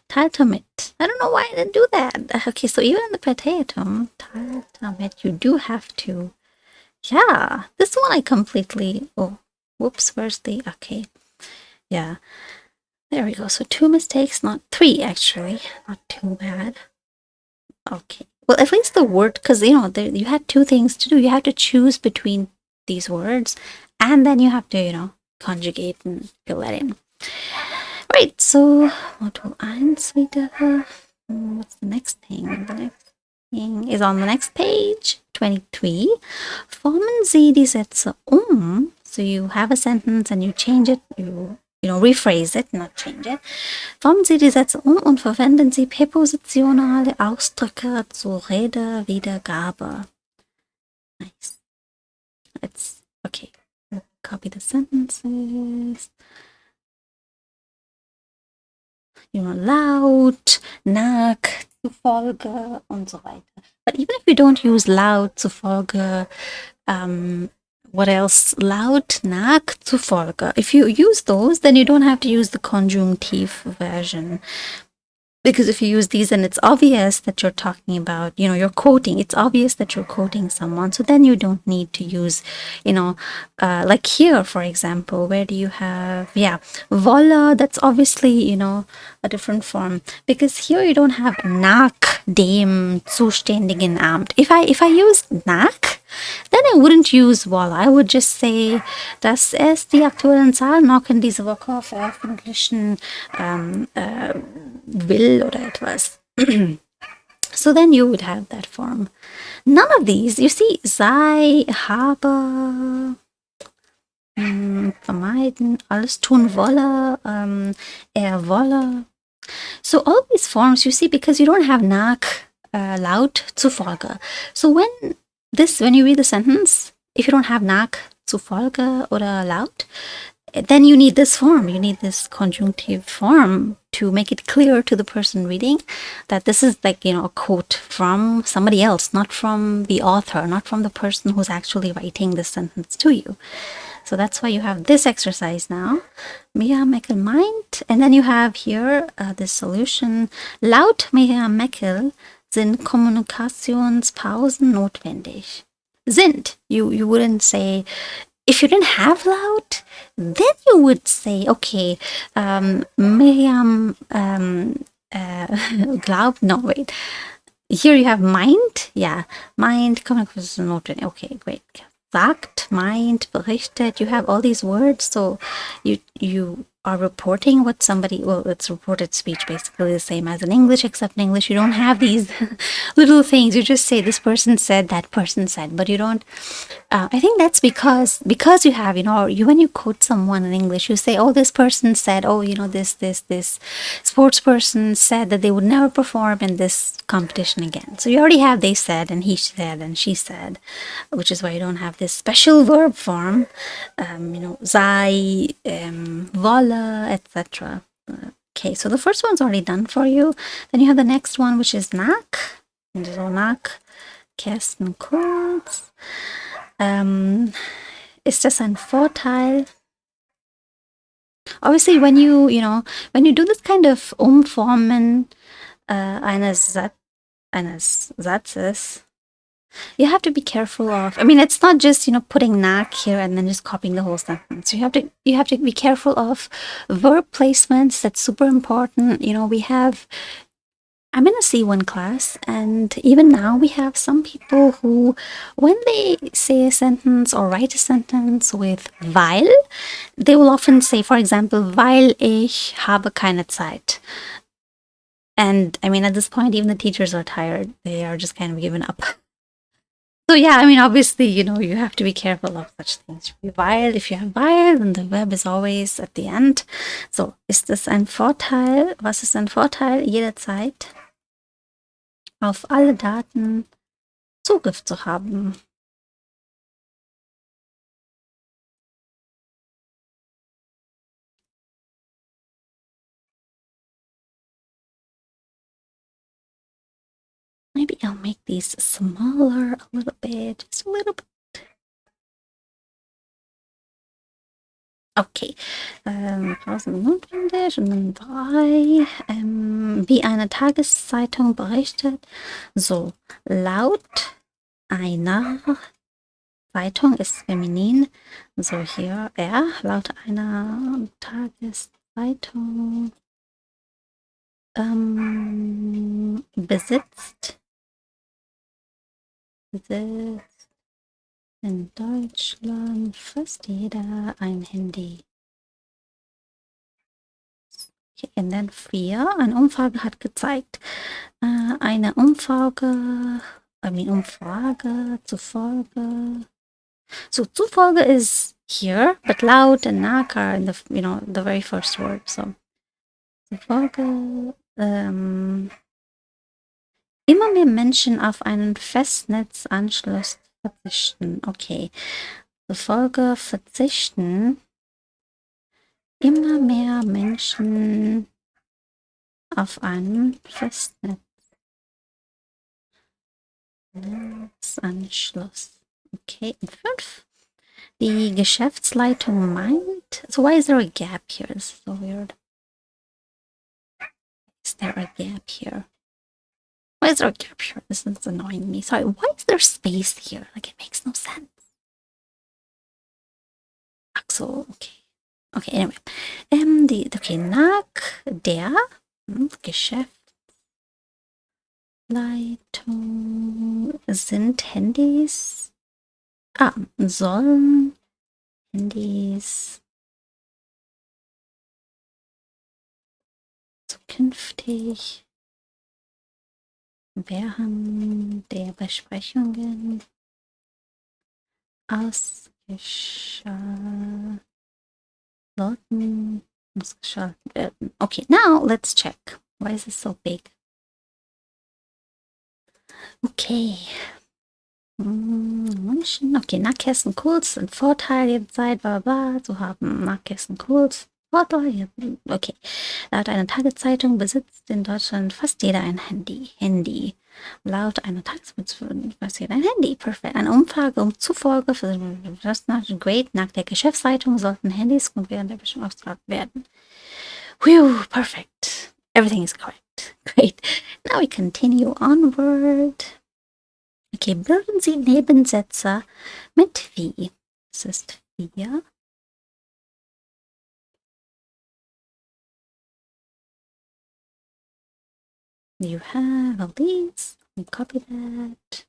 teilte mit. I don't know why I didn't do that. Okay, so even in the Parteitum, teilte mit, you do have to. Yeah, this one I completely. Oh, whoops. Where's the? Okay, yeah. There we go. So 2 mistakes, not 3 actually. Not too bad. Okay. Well, at least the word, because you had 2 things to do. You have to choose between these words, and then you have to, conjugate and fill that in. Right. So Modul 1 wieder. What's the next thing? The next thing is on the next page, 23. Formen Sie die Sätze um. So you have a sentence and you change it. You rephrase it, not change it. Formen Sie die Sätze um und verwenden Sie präpositionale Ausdrücke zur Redewiedergabe. Nice. Okay. Copy the sentences. Laut, nach, zufolge und so weiter. But even if you don't use laut, zufolge, what else? Laut, nach, zufolge. If you use those, then you don't have to use the conjunctive version. Because if you use these, then it's obvious that you're talking about, you're quoting. It's obvious that you're quoting someone. So then you don't need to use, like here, for example, where do you have, wolle, that's obviously, a different form. Because here you don't have nach dem zuständigen Amt. If I use nach, then I wouldn't use wolle. I would just say, dass es die aktuellen Zahlen noch in dieser Woche veröffentlichen will oder etwas. So then you would have that form. None of these, you see, sei, habe, vermeiden, alles tun wolle, wolle. So all these forms, you see, because you don't have nach, laut, zufolge. So when you read the sentence, if you don't have nach, zufolge oder laut, then you need this form. You need this conjunctive form to make it clear to the person reading that this is like, a quote from somebody else, not from the author, not from the person who's actually writing this sentence to you. So that's why you have this exercise now. Miriam Meckel meint, and then you have here this solution. Laut Miriam Meckel sind Kommunikationspausen notwendig. Sind. You wouldn't say, if you didn't have laut, then you would say, okay, Miriam glaubt, no, wait. Here you have meint, meint, Kommunikation notwendig. Okay, great. Sagt, meint, berichtet, you have all these words, so you are reporting what somebody, it's reported speech, basically the same as in English, except in English you don't have these little things. You just say this person said, that person said, but you don't, I think that's because you have, when you quote someone in English, you say, oh, this person said, oh, this sports person said that they would never perform in this competition again. So you already have they said, and he said, and she said, which is why you don't have this special verb form, sei, wolle, etc. Okay, so the first one's already done for you. Then you have the next one, which is nach. And so nach, Kersten Kurz. Ist das ein Vorteil? Obviously, when you do this kind of Umformen eines Satzes, you have to be careful of. I mean, it's not just putting nach here and then just copying the whole sentence. You have to be careful of verb placements. That's super important. I'm in a C1 class, and even now we have some people who, when they say a sentence or write a sentence with weil, they will often say, for example, weil ich habe keine Zeit. And I mean, at this point, even the teachers are tired. They are just kind of given up. So yeah, I mean, obviously, you have to be careful of such things. Weil, if you have weil, then the verb is always at the end. So, ist es ein Vorteil? Was ist ein Vorteil? Jederzeit auf alle Daten Zugriff zu haben. Maybe I'll make these smaller a little bit, just a little bit. Okay, Pausen notwendig und dann 3. Wie eine Tageszeitung berichtet, so laut einer Zeitung ist feminin, so hier laut einer Tageszeitung besitzt in Deutschland fast jeder ein Handy. Okay, und dann 4. Eine Umfrage hat gezeigt. Eine Umfrage zufolge. So, zufolge is here, but laut and nach are in the very first word. So, zufolge, immer mehr Menschen auf einen Festnetzanschluss verzichten. Okay. Zufolge verzichten immer mehr Menschen auf einen Festnetzanschluss. Okay, und 5. Die Geschäftsleitung meint. So why is there a gap here? This is so weird. Is there a gap here? Why is there a gap here? This is annoying me. Sorry, why is there space here? Like, it makes no sense. Ach so, okay. Okay, anyway. Nach der Geschäftsleitung sind Handys. Sollen Handys zukünftig während der Besprechungen ausgeschaltet werden. Okay, now let's check. Why is this so big? Okay. Menschen, okay, Nachkästen kurz, ein Vorteil jederzeit, bla bla, zu haben Nachkästen kurz, Vorteil, okay. Laut einer Tageszeitung besitzt in Deutschland fast jeder ein Handy. Laut einer Tageszeitung fast jeder ein Handy, perfekt. Eine Umfrage zufolge, das ist great, nach der Geschäftsleitung sollten Handys und während der Bestimmung ausgestrahlt werden. Whew, perfect. Everything is correct. Great. Now we continue onward. Okay, bilden Sie Nebensätze mit wie. Das ist 4. You have all these. You copy that.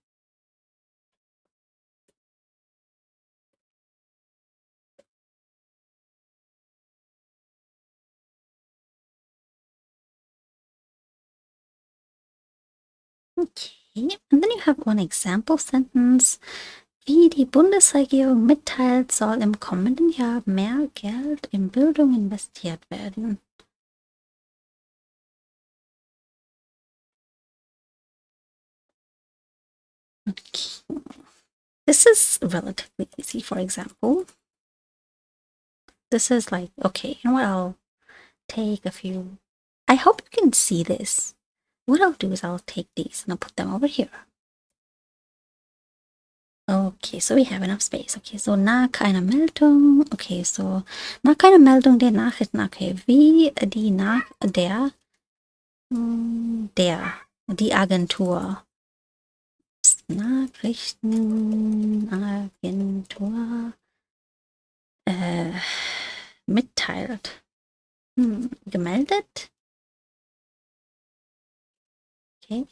Okay, and then you have one example sentence. Wie die Bundesregierung mitteilt, soll im kommenden Jahr mehr Geld in Bildung investiert werden. Okay. This is relatively easy, for example. This is like, okay, you know what, I'll take a few. I hope you can see this. What I'll do is I'll take these and I'll put them over here. Okay. Okay, so we have enough space. Okay, so nach einer Meldung. Okay, so nach einer Meldung der Nachrichten. Okay, wie die die Agentur. Nachrichtenagentur mitteilt. Gemeldet. Okay.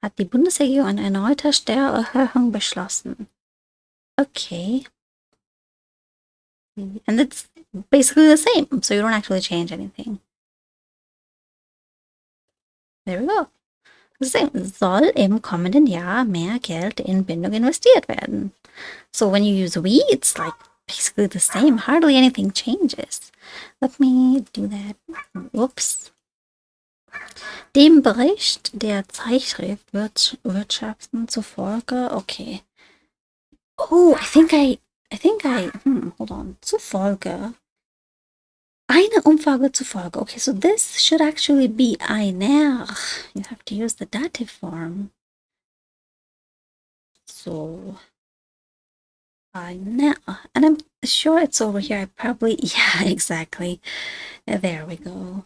Hat die Bundesregierung eine erneute Steuererhöhung beschlossen. Okay. And it's basically the same, so you don't actually change anything. There we go. The same. Soll im kommenden Jahr mehr Geld in Bildung investiert werden. So when you use we, it's like basically the same. Hardly anything changes. Let me do that. Whoops. Dem Bericht der Zeitschrift Wirtschaften zufolge, okay. Oh, I think I, hold on, zufolge. Eine Umfrage zufolge. Okay, so this should actually be einer. You have to use the dative form. So, einer. And I'm sure it's over here. I probably, yeah, exactly. There we go.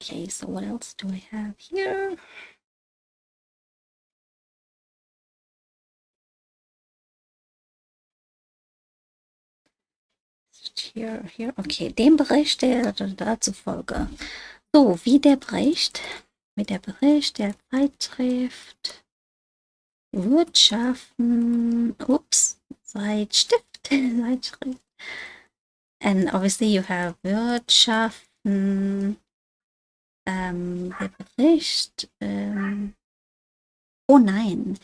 Okay, so what else do I have here? Hier, okay, dem Bericht der zufolge. So, wie der Bericht der Zeitschrift Wirtschaften, Zeitschrift. And obviously you have Wirtschaften, der Bericht, oh nein,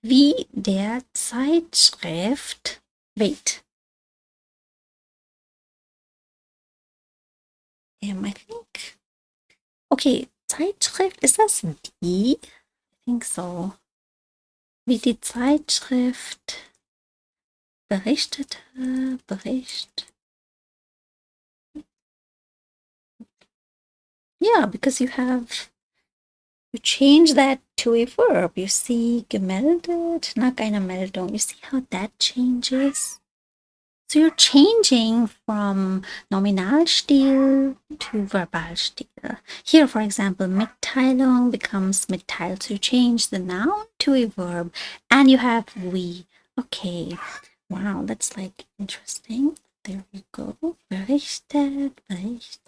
wie der Zeitschrift, wait. I think. Okay, Zeitschrift, ist das die? I think so. Wie die Zeitschrift berichtete, Bericht. Yeah, because you change that to a verb. You see, gemeldet, nach einer Meldung. You see how that changes? So you're changing from Nominalstil to Verbalstil. Here, for example, Mitteilung becomes mitteilt. So you change the noun to a verb and you have we. Okay. Wow, that's like interesting. There we go. Berichtet, Bericht.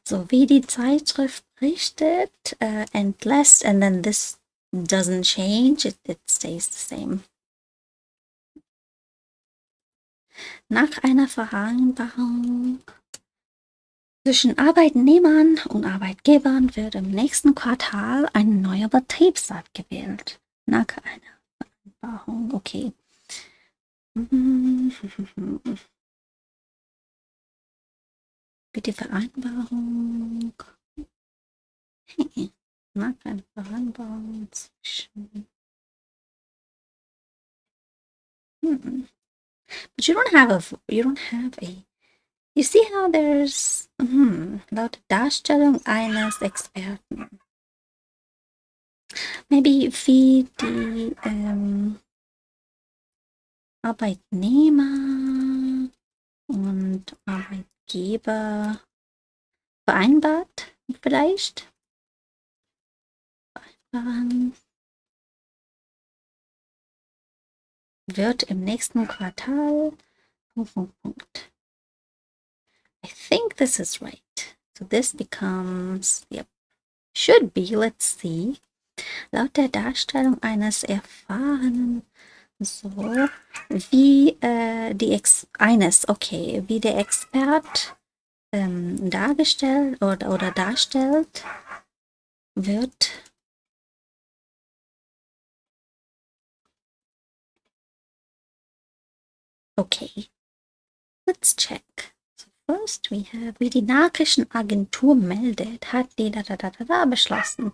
So, wie die Zeitschrift berichtet, entlässt, and then this doesn't change. It stays the same. Nach einer Vereinbarung zwischen Arbeitnehmern und Arbeitgebern wird im nächsten Quartal ein neuer Betriebsrat gewählt. Nach einer Vereinbarung, okay. Wie die Vereinbarung. Nach einer Vereinbarung zwischen. But you don't have a, you see how there's, laut Darstellung eines Experten. Maybe wie die Arbeitnehmer und Arbeitgeber vereinbart, vielleicht. Vereinbaren. Wird im nächsten Quartal. I think this is right. So this becomes, yep, should be, let's see. Laut der Darstellung eines erfahrenen, so, wie wie der Expert dargestellt oder darstellt, wird okay. Let's check. So first we have, wie die Nachrichtenagentur meldet, hat die beschlossen.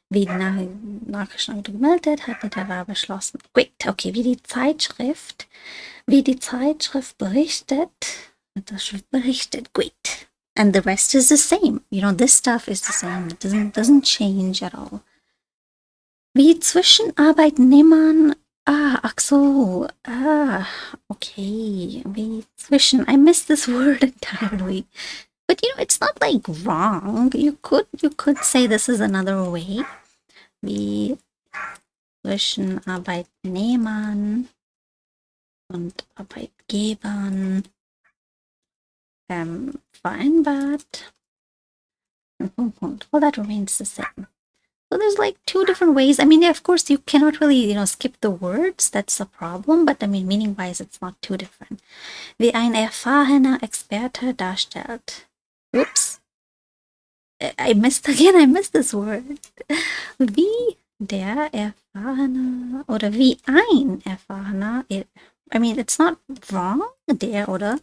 Wie die Nachrichtenagentur gemeldet, hat die beschlossen. Great. Okay, wie die Zeitschrift berichtet, Great. And the rest is the same. You know, this stuff is the same. It doesn't change at all. Wie zwischen Arbeitnehmern Ach so. Okay. Wie zwischen. I missed this word entirely. But it's not like wrong. You could say this is another way. Wie zwischen Arbeitnehmern und Arbeitgebern vereinbart. All that remains the same. So there's like two different ways. I mean, of course, you cannot really, skip the words. That's the problem. But I mean, meaning-wise, it's not too different. Wie ein erfahrener Experte darstellt. Oops. I missed this word. Wie der erfahrene oder wie ein erfahrener. I mean, it's not wrong. Der oder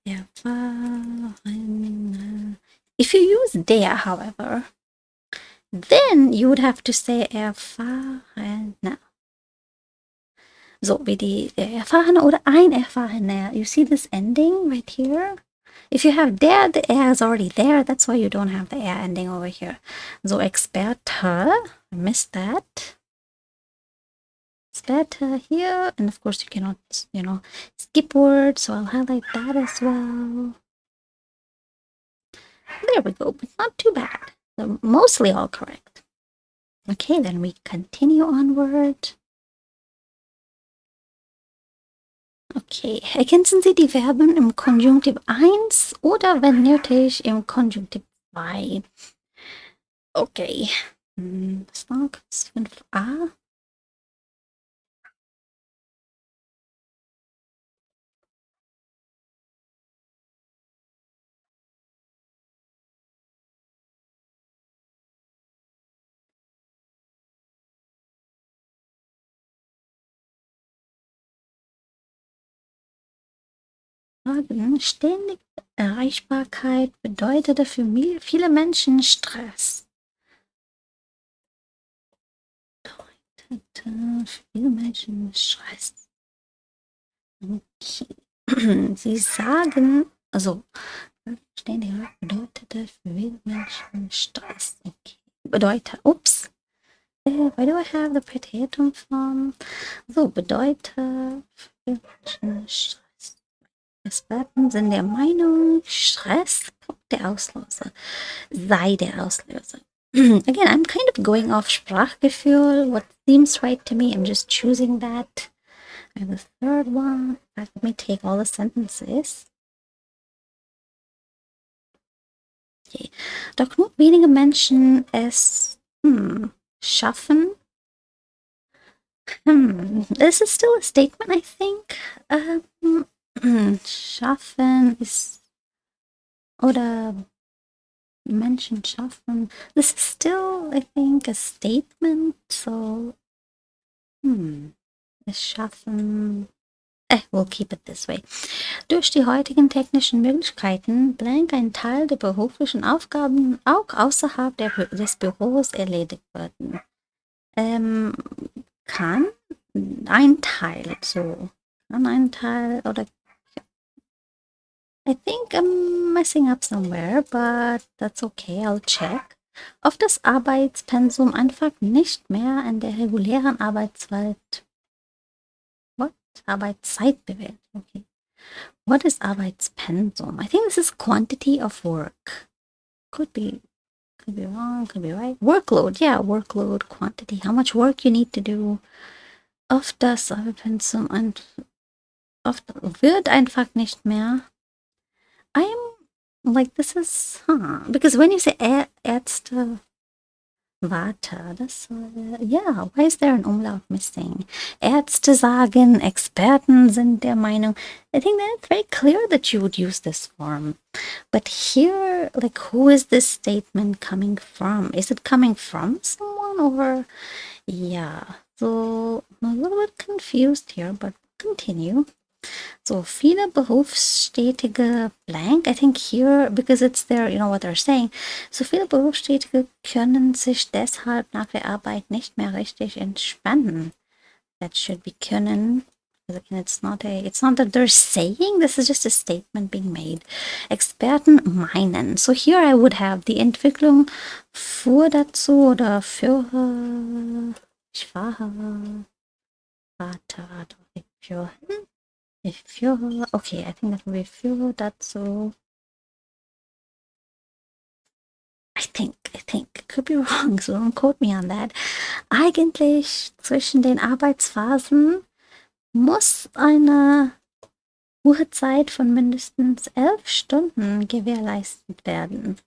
erfahrener. If you use der, however, then you would have to say erfahrener. So, wie der Erfahrene oder ein Erfahrener. You see this ending right here? If you have der, the er is already there. That's why you don't have the er ending over here. So, Experte, I missed that. Experte here. And of course, you cannot, skip words. So, I'll highlight that as well. There we go, but not too bad. So mostly all correct. Okay, then we continue onward. Okay, ergänzen Sie die Verben im Konjunktiv 1 oder wenn nötig im Konjunktiv 2. Okay, was war das 5a? Ständige Erreichbarkeit bedeutete für viele Menschen Stress. Bedeutete für viele Menschen Stress. Okay. Sie sagen, also ständige bedeutete für viele Menschen Stress. Okay. Bedeutet, ups. Why do I have the Präteritum form? So, bedeutet für viele Menschen Stress. Experten sind der Meinung, Stress der Auslöser, sei der Auslöser. Again, I'm kind of going off Sprachgefühl, what seems right to me. I'm just choosing that. And the third one, let me take all the sentences. Okay. Doch nur wenige Menschen es schaffen. This is still a statement, I think. Schaffen ist oder Menschen schaffen. This is still, I think, a statement. So, es schaffen. We'll keep it this way. Durch die heutigen technischen Möglichkeiten blank ein Teil der beruflichen Aufgaben auch außerhalb des Büros erledigt werden. Kann ein Teil, so. Kann ein Teil oder I think I'm messing up somewhere, but that's okay, I'll check. Auf das Arbeitspensum einfach nicht mehr in der regulären Arbeitszeit. What? Arbeitszeit bewährt. Okay. What is Arbeitspensum? I think this is quantity of work. Could be wrong, could be right. Workload, yeah, workload, quantity. How much work you need to do. Auf das Arbeitspensum wird einfach nicht mehr. I'm like, this is, because when you say Ärzte, Warte, yeah, why is there an Umlaut missing? Ärzte sagen, Experten sind der Meinung. I think that it's very clear that you would use this form. But here, like, who is this statement coming from? Is it coming from someone or, yeah, so I'm a little bit confused here, but continue. So, viele berufstätige blank, I think here, because it's there, you know what they're saying. So, viele Berufstätige können sich deshalb nach der Arbeit nicht mehr richtig entspannen. That should be können. It's not that they're saying, this is just a statement being made. Experten meinen. So, here I would have die Entwicklung fuhr dazu oder führe, ich fahre. Vater, für, okay, I think that would be für dazu. I think, could be wrong, so don't quote me on that. Eigentlich zwischen den Arbeitsphasen muss eine Ruhezeit von mindestens 11 Stunden gewährleistet werden.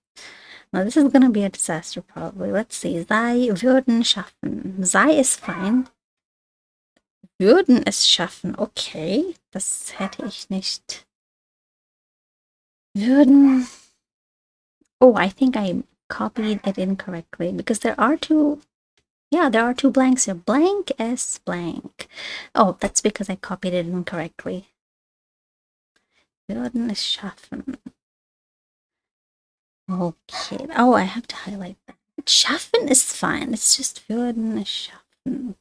Now, this is going to be a disaster probably. Let's see. Sei würden schaffen. Sei ist fein. Würden es schaffen. Okay. Das hätte ich nicht. Würden. Oh, I think I copied it incorrectly because there are two blanks here. Blank S blank. Oh, that's because I copied it incorrectly. Würden es schaffen. Okay. Oh, I have to highlight that. Schaffen is fine. It's just würden es schaffen.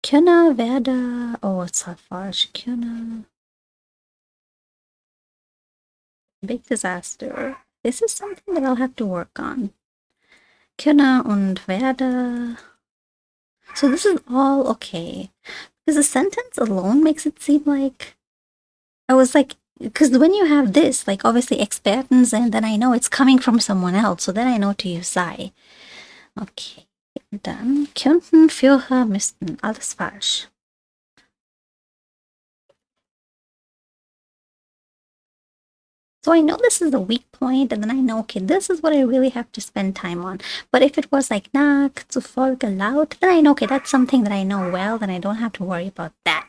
Könne, werde. Oh, it's so falsch. Könne. Big disaster. This is something that I'll have to work on. Könne und werde. So this is all okay. Because the sentence alone makes it seem like I was like, because when you have this, like obviously Experten sind, then I know it's coming from someone else. So then I know to use sei. Okay. Dann könnten, Führer, müssten. Alles falsch. So I know this is a weak point, and then I know, okay, this is what I really have to spend time on. But if it was like nach, zufolge, laut, then I know, okay, that's something that I know well, then I don't have to worry about that.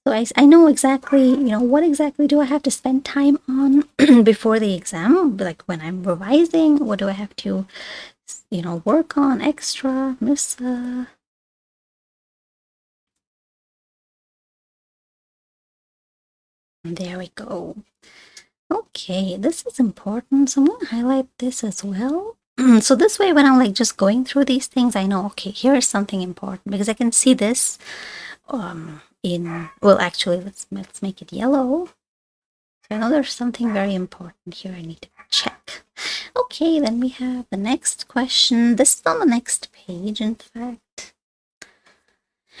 So I know exactly, what exactly do I have to spend time on before the exam? Like when I'm revising, what do I have to, work on extra, müsse. There we go. Okay, this is important. So I'm going to highlight this as well. So this way, when I'm like just going through these things, I know, okay, here is something important because I can see this actually, let's make it yellow. So I know there's something very important here I need to check. Okay, then we have the next question. This is on the next page, in fact.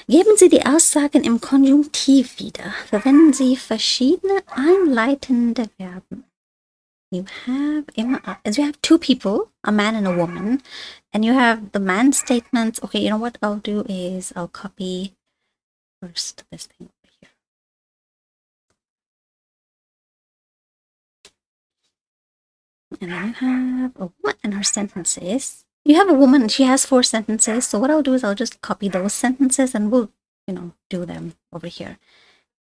Geben Sie die Aussagen im Konjunktiv wieder. Verwenden Sie verschiedene einleitende Verben. You have two people, a man and a woman, and you have the man statements. Okay, you know what I'll do is I'll copy first this thing over here. And then you have a woman and her sentences. You have a woman, she has 4 sentences. So what I'll do is I'll just copy those sentences and we'll, do them over here.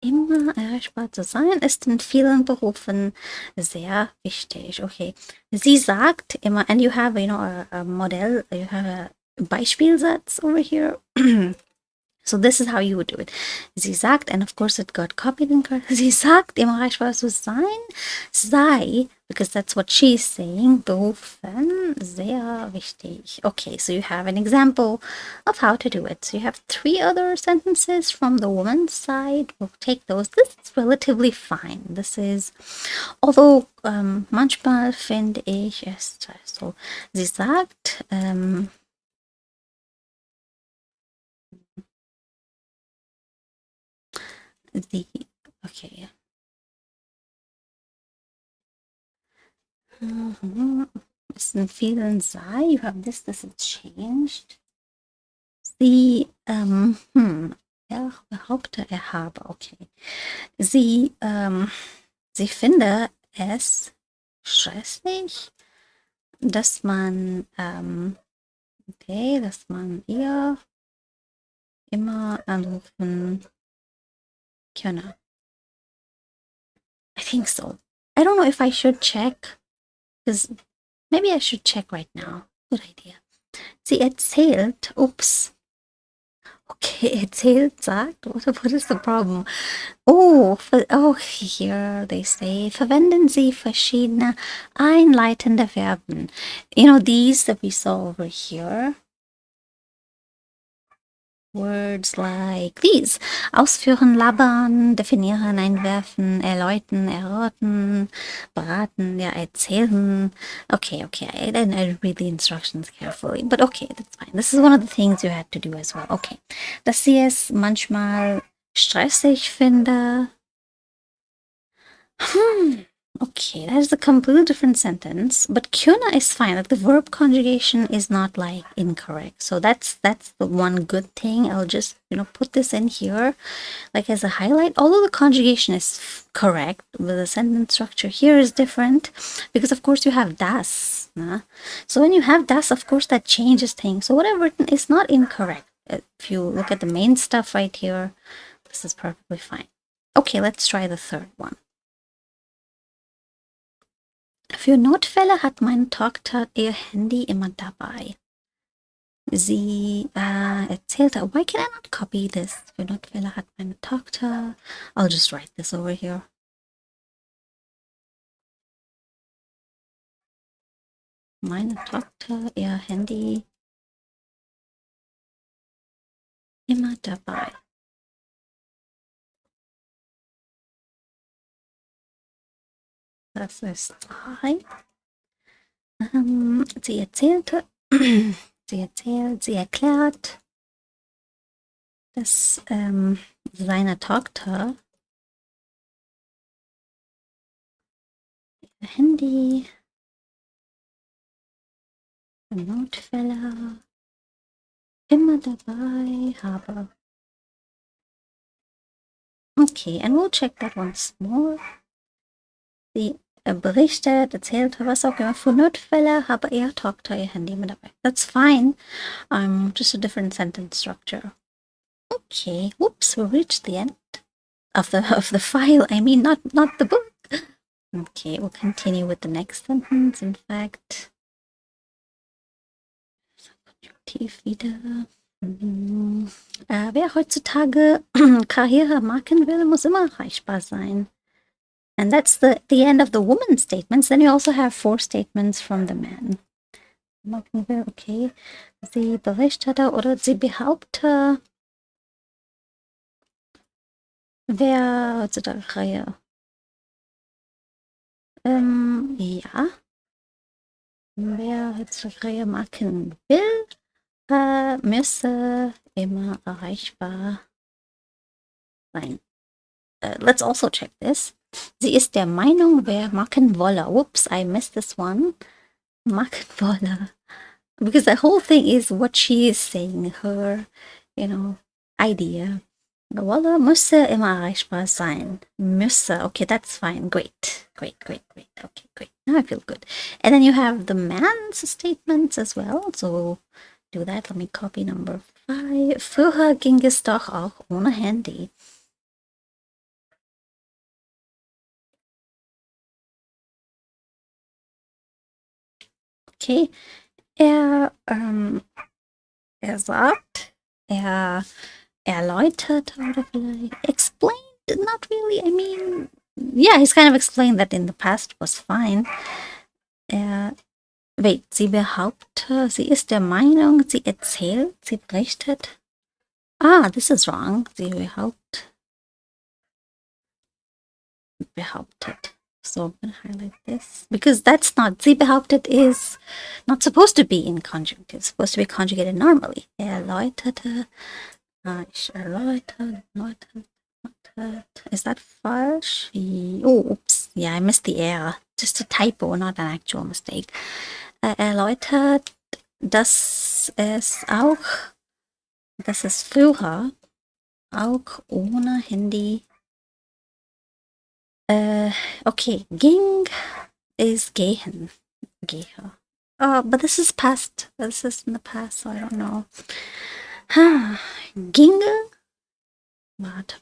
Immer erreichbar zu sein ist in vielen Berufen sehr wichtig. Okay. Sie sagt immer, and you have, a model, you have a Beispielsatz over here. So this is how you would do it. Sie sagt, and of course it got copied incorrectly. Sie sagt, immer erreichbar zu sein, sei, because that's what she's saying, Berufen, sehr wichtig. Okay, so you have an example of how to do it. So you have 3 other sentences from the woman's side. We'll take those. This is relatively fine. This is, although manchmal finde ich es so. Sie sagt, okay. It's in vielen sei. You have this is changed. Sie, behaupte, habe, okay. Sie finde es stressig, dass man, dass man ihr immer anrufen könne. I think so. I don't know if I should check, because maybe I should check right now. Good idea. Sie erzählt, okay, erzählt, sagt, what is the problem? Here they say, verwenden Sie verschiedene einleitende Verben. These that we saw over here. words like these. Ausführen, labern, definieren, einwerfen, erläutern, erörtern, beraten, ja, erzählen. Okay, I didn't read the instructions carefully, but okay, that's fine. This is one of the things you had to do as well. Okay. Dass sie es manchmal stressig finde. Okay, that is a completely different sentence. But Kyuna is fine. Like the verb conjugation is not like incorrect. So that's the one good thing. I'll just put this in here, like as a highlight. Although the conjugation is correct, but the sentence structure here is different because of course you have das. So when you have das, of course that changes things. So what I've written is not incorrect. If you look at the main stuff right here, this is perfectly fine. Okay, let's try the third one. Für Notfälle hat meine Tochter ihr Handy immer dabei. Sie erzählte, why can I not copy this? Für Notfälle hat meine Tochter. I'll just write this over here. Meine Tochter, ihr Handy immer dabei. Das ist 3. Sie erzählte, sie erklärt, dass seine Tochter ihr Handy für Notfälle immer dabei habe. Okay, and we'll check that once more. Sie berichtet, erzählte, was auch immer. Für Notfälle habe ihre Tochter ihr Handy mit dabei. That's fine. Just a different sentence structure. Okay. Whoops, we reached the end of the file. I mean, not the book. Okay, we'll continue with the next sentence. In fact, Konjunktiv wieder. Wer heutzutage Karriere machen will, muss immer erreichbar sein. And that's the end of the woman statements. Then you also have 4 statements from the man. Machen will, okay. Sie berichtete oder sie behaupte, wer heutzutage Karriere. Ja. Wer heutzutage Karriere machen will, müsse immer erreichbar sein. Let's also check this. Sie ist der Meinung, wer machen wolle. Whoops, I missed this one. Machen wolle. Because the whole thing is what she is saying, her, idea. Wolle müsse immer erreichbar sein. Müsse. Okay, that's fine. Great. Okay, great. Now I feel good. And then you have the man's statements as well. So we'll do that. Let me copy number 5. Früher ging es doch auch ohne Handy. Okay, er sagt, er erläutert oder vielleicht explained, not really, I mean, yeah, he's kind of explained that in the past was fine. Sie behauptet, sie ist der Meinung, sie erzählt, sie berichtet. This is wrong. Sie behauptet. So I'm going to highlight this because that's not, sie behauptet is not supposed to be in conjunctive. It's supposed to be conjugated normally. Erläuterte, ich erläutert. Is that falsch? Oh, oops. Yeah, I missed the R. Just a typo, not an actual mistake. Erläutert, dass es früher auch ohne Handy. Okay, ging is gehen. Gehe. But this is past. This is in the past, so I don't know. Ginge? Warte.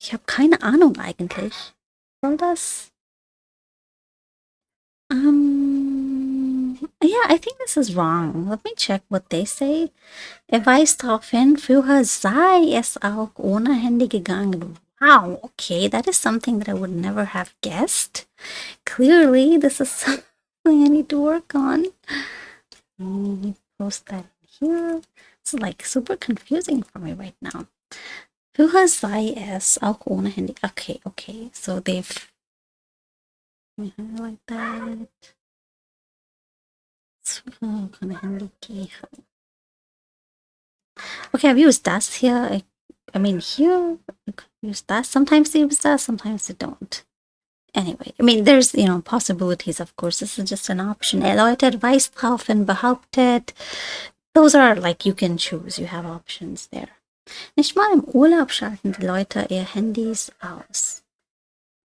Ich habe keine Ahnung eigentlich. Soll das? Yeah, I think this is wrong. Let me check what they say. Er weist darauf hin, früher sei es auch ohne Handy gegangen. Wow, okay, that is something that I would never have guessed. Clearly, this is something I need to work on. Let me post that here, it's like super confusing for me right now. Früher sei es auch ohne Handy. Okay. So they've like that. Früher ohne Handy gehen. Okay, I've used das here. I mean, here, you could use das. Sometimes they use das, sometimes they don't. Anyway, I mean, there's, possibilities, of course. This is just an option. Erläutert, weist drauf, und behauptet. Those are like, you can choose. You have options there. Nicht mal im Urlaub schalten die Leute ihr Handys aus.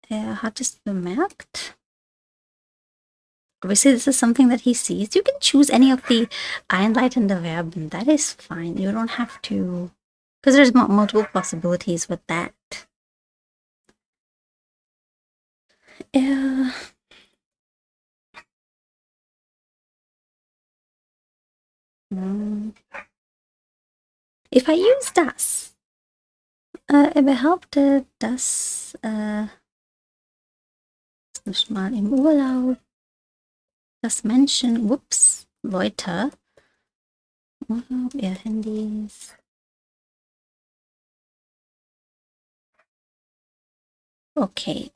Hat es bemerkt? Obviously, this is something that he sees. You can choose any of the einleitende Verben. That is fine. You don't have to, because there's multiple possibilities with that. If I use das, behauptet, dass nicht mal im Urlaub, dass Menschen, Leute, Urlaub, ihr Handys. Okay,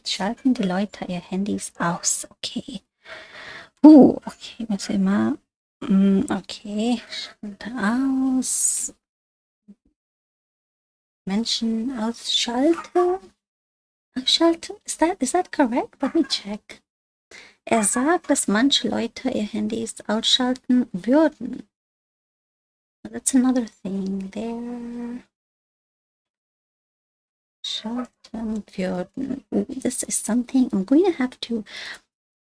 schalten die Leute ihr Handys aus. Okay. Okay, müssen wir mal. Okay, schalte aus. Menschen ausschalten. Ausschalten? Is that correct? Let me check. Er sagt, dass manche Leute ihr Handys ausschalten würden. That's another thing there. Schalten würden. This is something I'm going to have to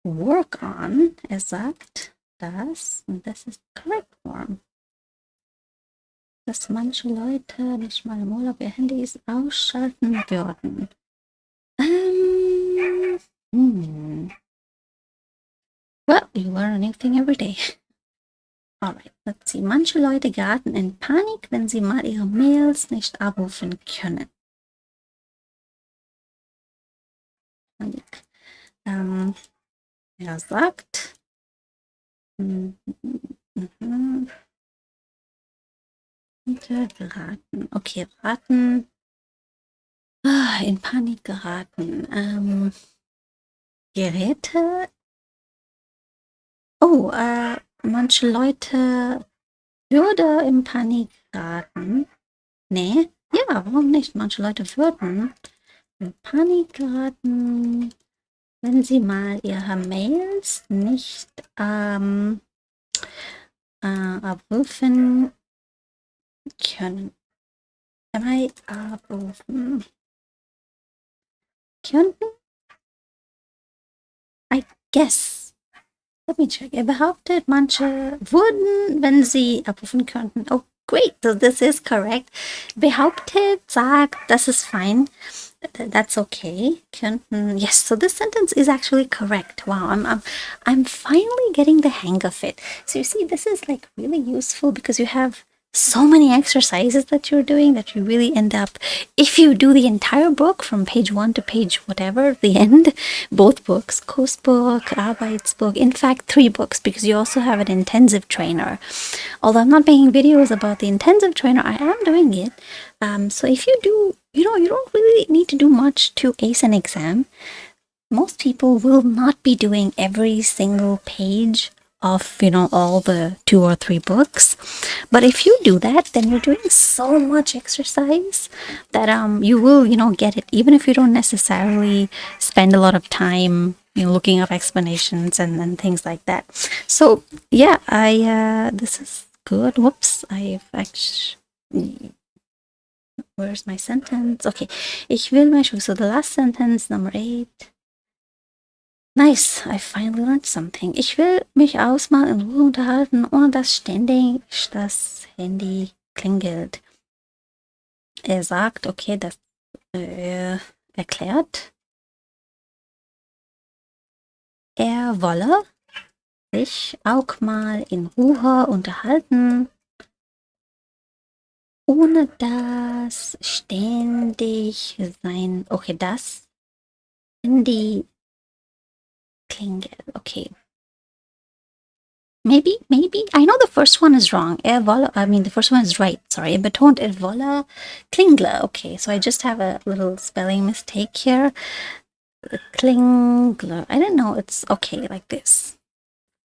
work on. Er sagt das, und das ist correct form. Dass manche Leute nicht mal im Urlaub ihr Handys ausschalten würden. Well, you learn a new thing every day. Alright, let's see. Manche Leute geraten in Panik, wenn sie mal ihre Mails nicht abrufen können. Panik. Er sagt, geraten. Okay, raten. In Panik geraten. Geräte. Manche Leute würde in Panik geraten. Nee, ja, warum nicht? Manche Leute würden in Panik geraten, wenn sie mal ihre Mails nicht abrufen können. Abrufen könnten? I guess. Let me check. Er behauptet, manche würden, wenn sie abrufen könnten. Oh, great. So this is correct. Behauptet, sagt, das ist fine. That's okay. Könnten. Yes, so this sentence is actually correct. Wow, I'm finally getting the hang of it. So you see, this is like really useful because you have so many exercises that you're doing that you really end up, if you do the entire book from page 1 to page whatever, the end, both books, Kursbuch, Arbeitsbuch, in fact 3 books, because you also have an Intensivtrainer. Although I'm not making videos about the Intensivtrainer, I am doing it. So if you do, you don't really need to do much to ace an exam. Most people will not be doing every single page of, all the 2 or 3 books. But if you do that, then you're doing so much exercise that you will, get it, even if you don't necessarily spend a lot of time, looking up explanations and things like that. So, yeah, this is good. Whoops, I've actually... Where's my sentence? Okay, ich will my show. So the last sentence, number 8. Nice, I finally learned something. Ich will mich mal in Ruhe unterhalten, ohne dass ständig das Handy klingelt. Er sagt, okay, das erklärt. Er wolle sich auch mal in Ruhe unterhalten, ohne dass ständig das Handy klingelt. Okay. Maybe. I know the first one is wrong. The first one is right. Sorry, er betont wolle Klingler. Okay, so I just have a little spelling mistake here. Klingler. I don't know. It's okay like this.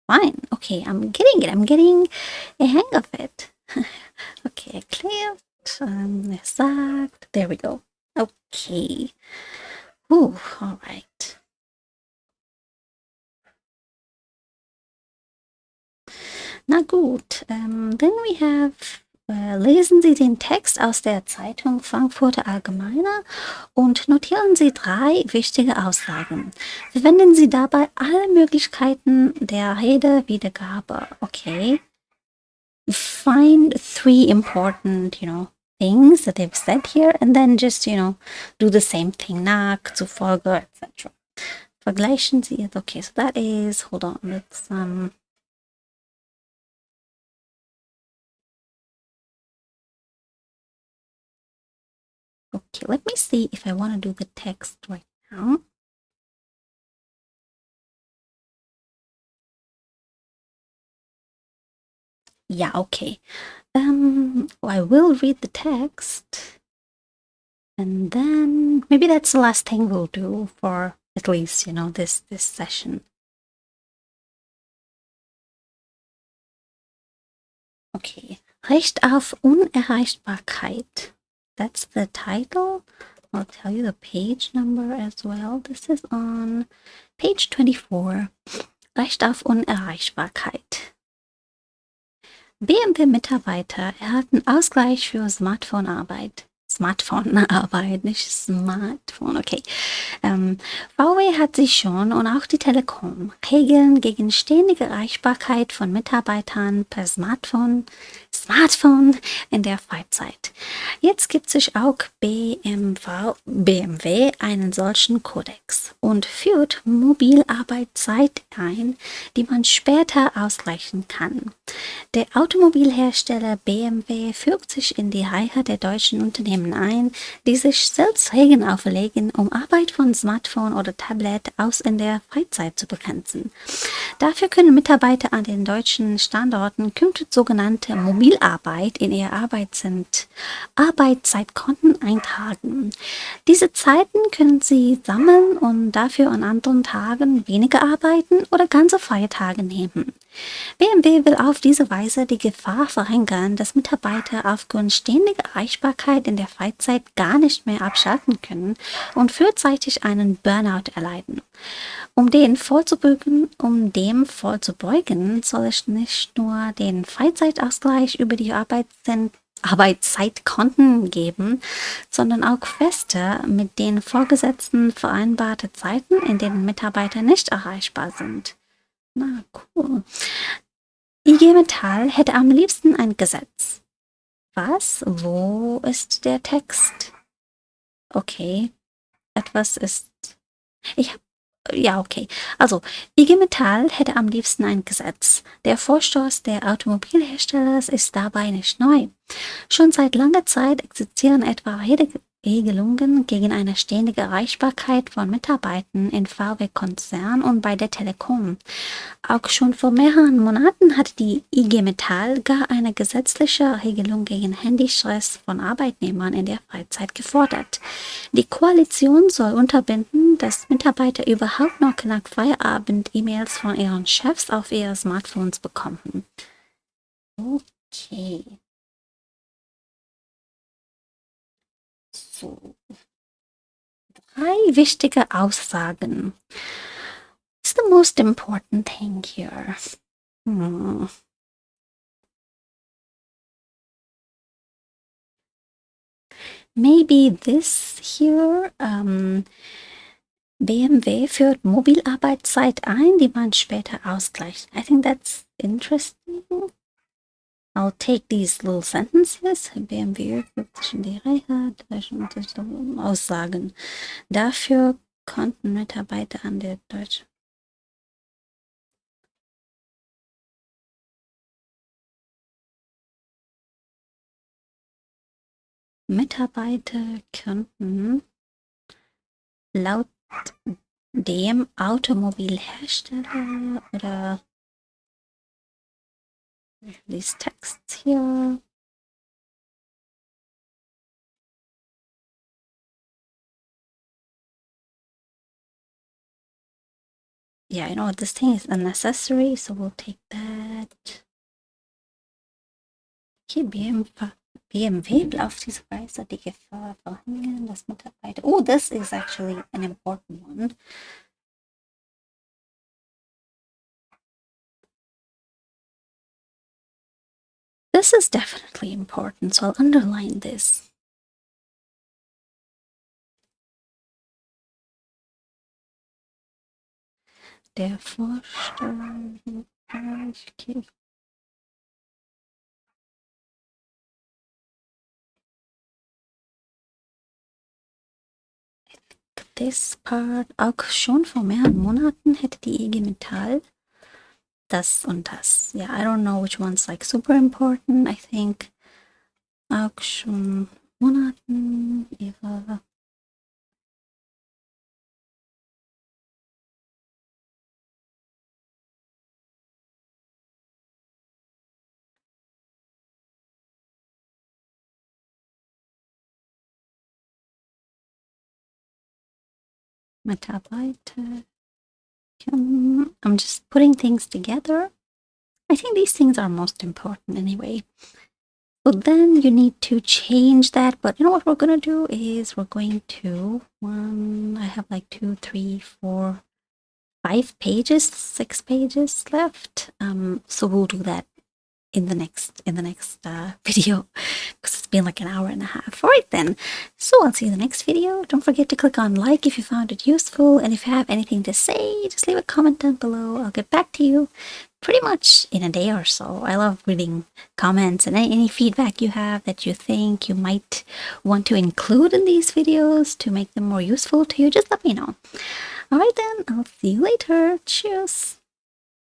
Fine. Okay, I'm getting it. I'm getting a hang of it. Okay, erklärt, sagt. There we go. Okay. All right. Na gut, then we have, lesen Sie den Text aus der Zeitung Frankfurter Allgemeine und notieren Sie 3 wichtige Aussagen. Verwenden Sie dabei alle Möglichkeiten der Redewiedergabe. Okay. Find 3 important, things that they've said here and then just, do the same thing nach, zufolge, etc. Vergleichen Sie it. Okay, so that is, hold on, let's, okay, let me see if I want to do the text right now. Yeah, okay. I will read the text. And then maybe that's the last thing we'll do for at least, this session. Okay. Recht auf Unerreichbarkeit. That's the title. I'll tell you the page number as well. This is on page 24. Recht auf Unerreichbarkeit. BMW-Mitarbeiter erhalten Ausgleich für Smartphone-Arbeit. Smartphone-Arbeit, nicht Smartphone, okay. VW hat sich schon und auch die Telekom Regeln gegen ständige Erreichbarkeit von Mitarbeitern per Smartphone in der Freizeit. Jetzt gibt sich auch BMW einen solchen Kodex und führt Mobilarbeitszeit ein, die man später ausgleichen kann. Der Automobilhersteller BMW fügt sich in die Reihe der deutschen Unternehmen ein, die sich selbst Regeln auferlegen, um Arbeit von Smartphone oder Tablet aus in der Freizeit zu begrenzen. Dafür können Mitarbeiter an den deutschen Standorten künftig sogenannte Mobilarbeit in ihre Arbeitszeitkonten eintragen. Diese Zeiten können sie sammeln und dafür an anderen Tagen weniger arbeiten oder ganze freie Tage nehmen. BMW will auf diese Weise die Gefahr verringern, dass Mitarbeiter aufgrund ständiger Erreichbarkeit in der Freizeit gar nicht mehr abschalten können und frühzeitig einen Burnout erleiden. Um dem vorzubeugen, soll es nicht nur den Freizeitausgleich über die Arbeitszeitkonten geben, sondern auch feste, mit den Vorgesetzten vereinbarte Zeiten, in denen Mitarbeiter nicht erreichbar sind. Na, cool. IG Metall hätte am liebsten ein Gesetz. Was? Wo ist der Text? Okay. Etwas ist... Ja, okay. Also, IG Metall hätte am liebsten ein Gesetz. Der Vorstoß der Automobilhersteller ist dabei nicht neu. Schon seit langer Zeit existieren etwa Regelungen gegen eine ständige Erreichbarkeit von Mitarbeitern in VW-Konzern und bei der Telekom. Auch schon vor mehreren Monaten hat die IG Metall gar eine gesetzliche Regelung gegen Handystress von Arbeitnehmern in der Freizeit gefordert. Die Koalition soll unterbinden, dass Mitarbeiter überhaupt noch nach Feierabend E-Mails von ihren Chefs auf ihre Smartphones bekommen. Okay. So. 3 wichtige Aussagen. What's the most important thing here? Maybe this here. BMW führt Mobilarbeitszeit ein, die man später ausgleicht. I think that's interesting. I'll take these little sentences. BMW fügt sich in die Reihe der Aussagen. Dafür konnten Mitarbeiter an der deutschen laut dem Automobilhersteller oder these texts here. Yeah, I know this thing is unnecessary, so we'll take that. Okay, BMW auf diese Weise die Gefahr verhindern, dass Mitarbeiter. Oh, this is actually an important one. This is definitely important, so I'll underline this. Der Vorstand. Okay. This part, auch schon vor mehreren Monaten hätte die IG Metall das und das. Yeah, I don't know which one's like super important. I think auch schon Monaten ihre Mitarbeiter. I'm just putting things together. I think these things are most important anyway. So then you need to change that. But you know what we're going to do is we're going to I have like 2, 3, 4, 5 pages, 6 pages left. So we'll do that in the next video because it's been like an hour and a half. All right then. So I'll see you in the next video. Don't forget to click on like if you found it useful, and if you have anything to say, just leave a comment down below. I'll get back to you pretty much in a day or so. I love reading comments and any feedback you have that you think you might want to include in these videos to make them more useful to you. Just let me know. All right then. I'll see you later. Cheers.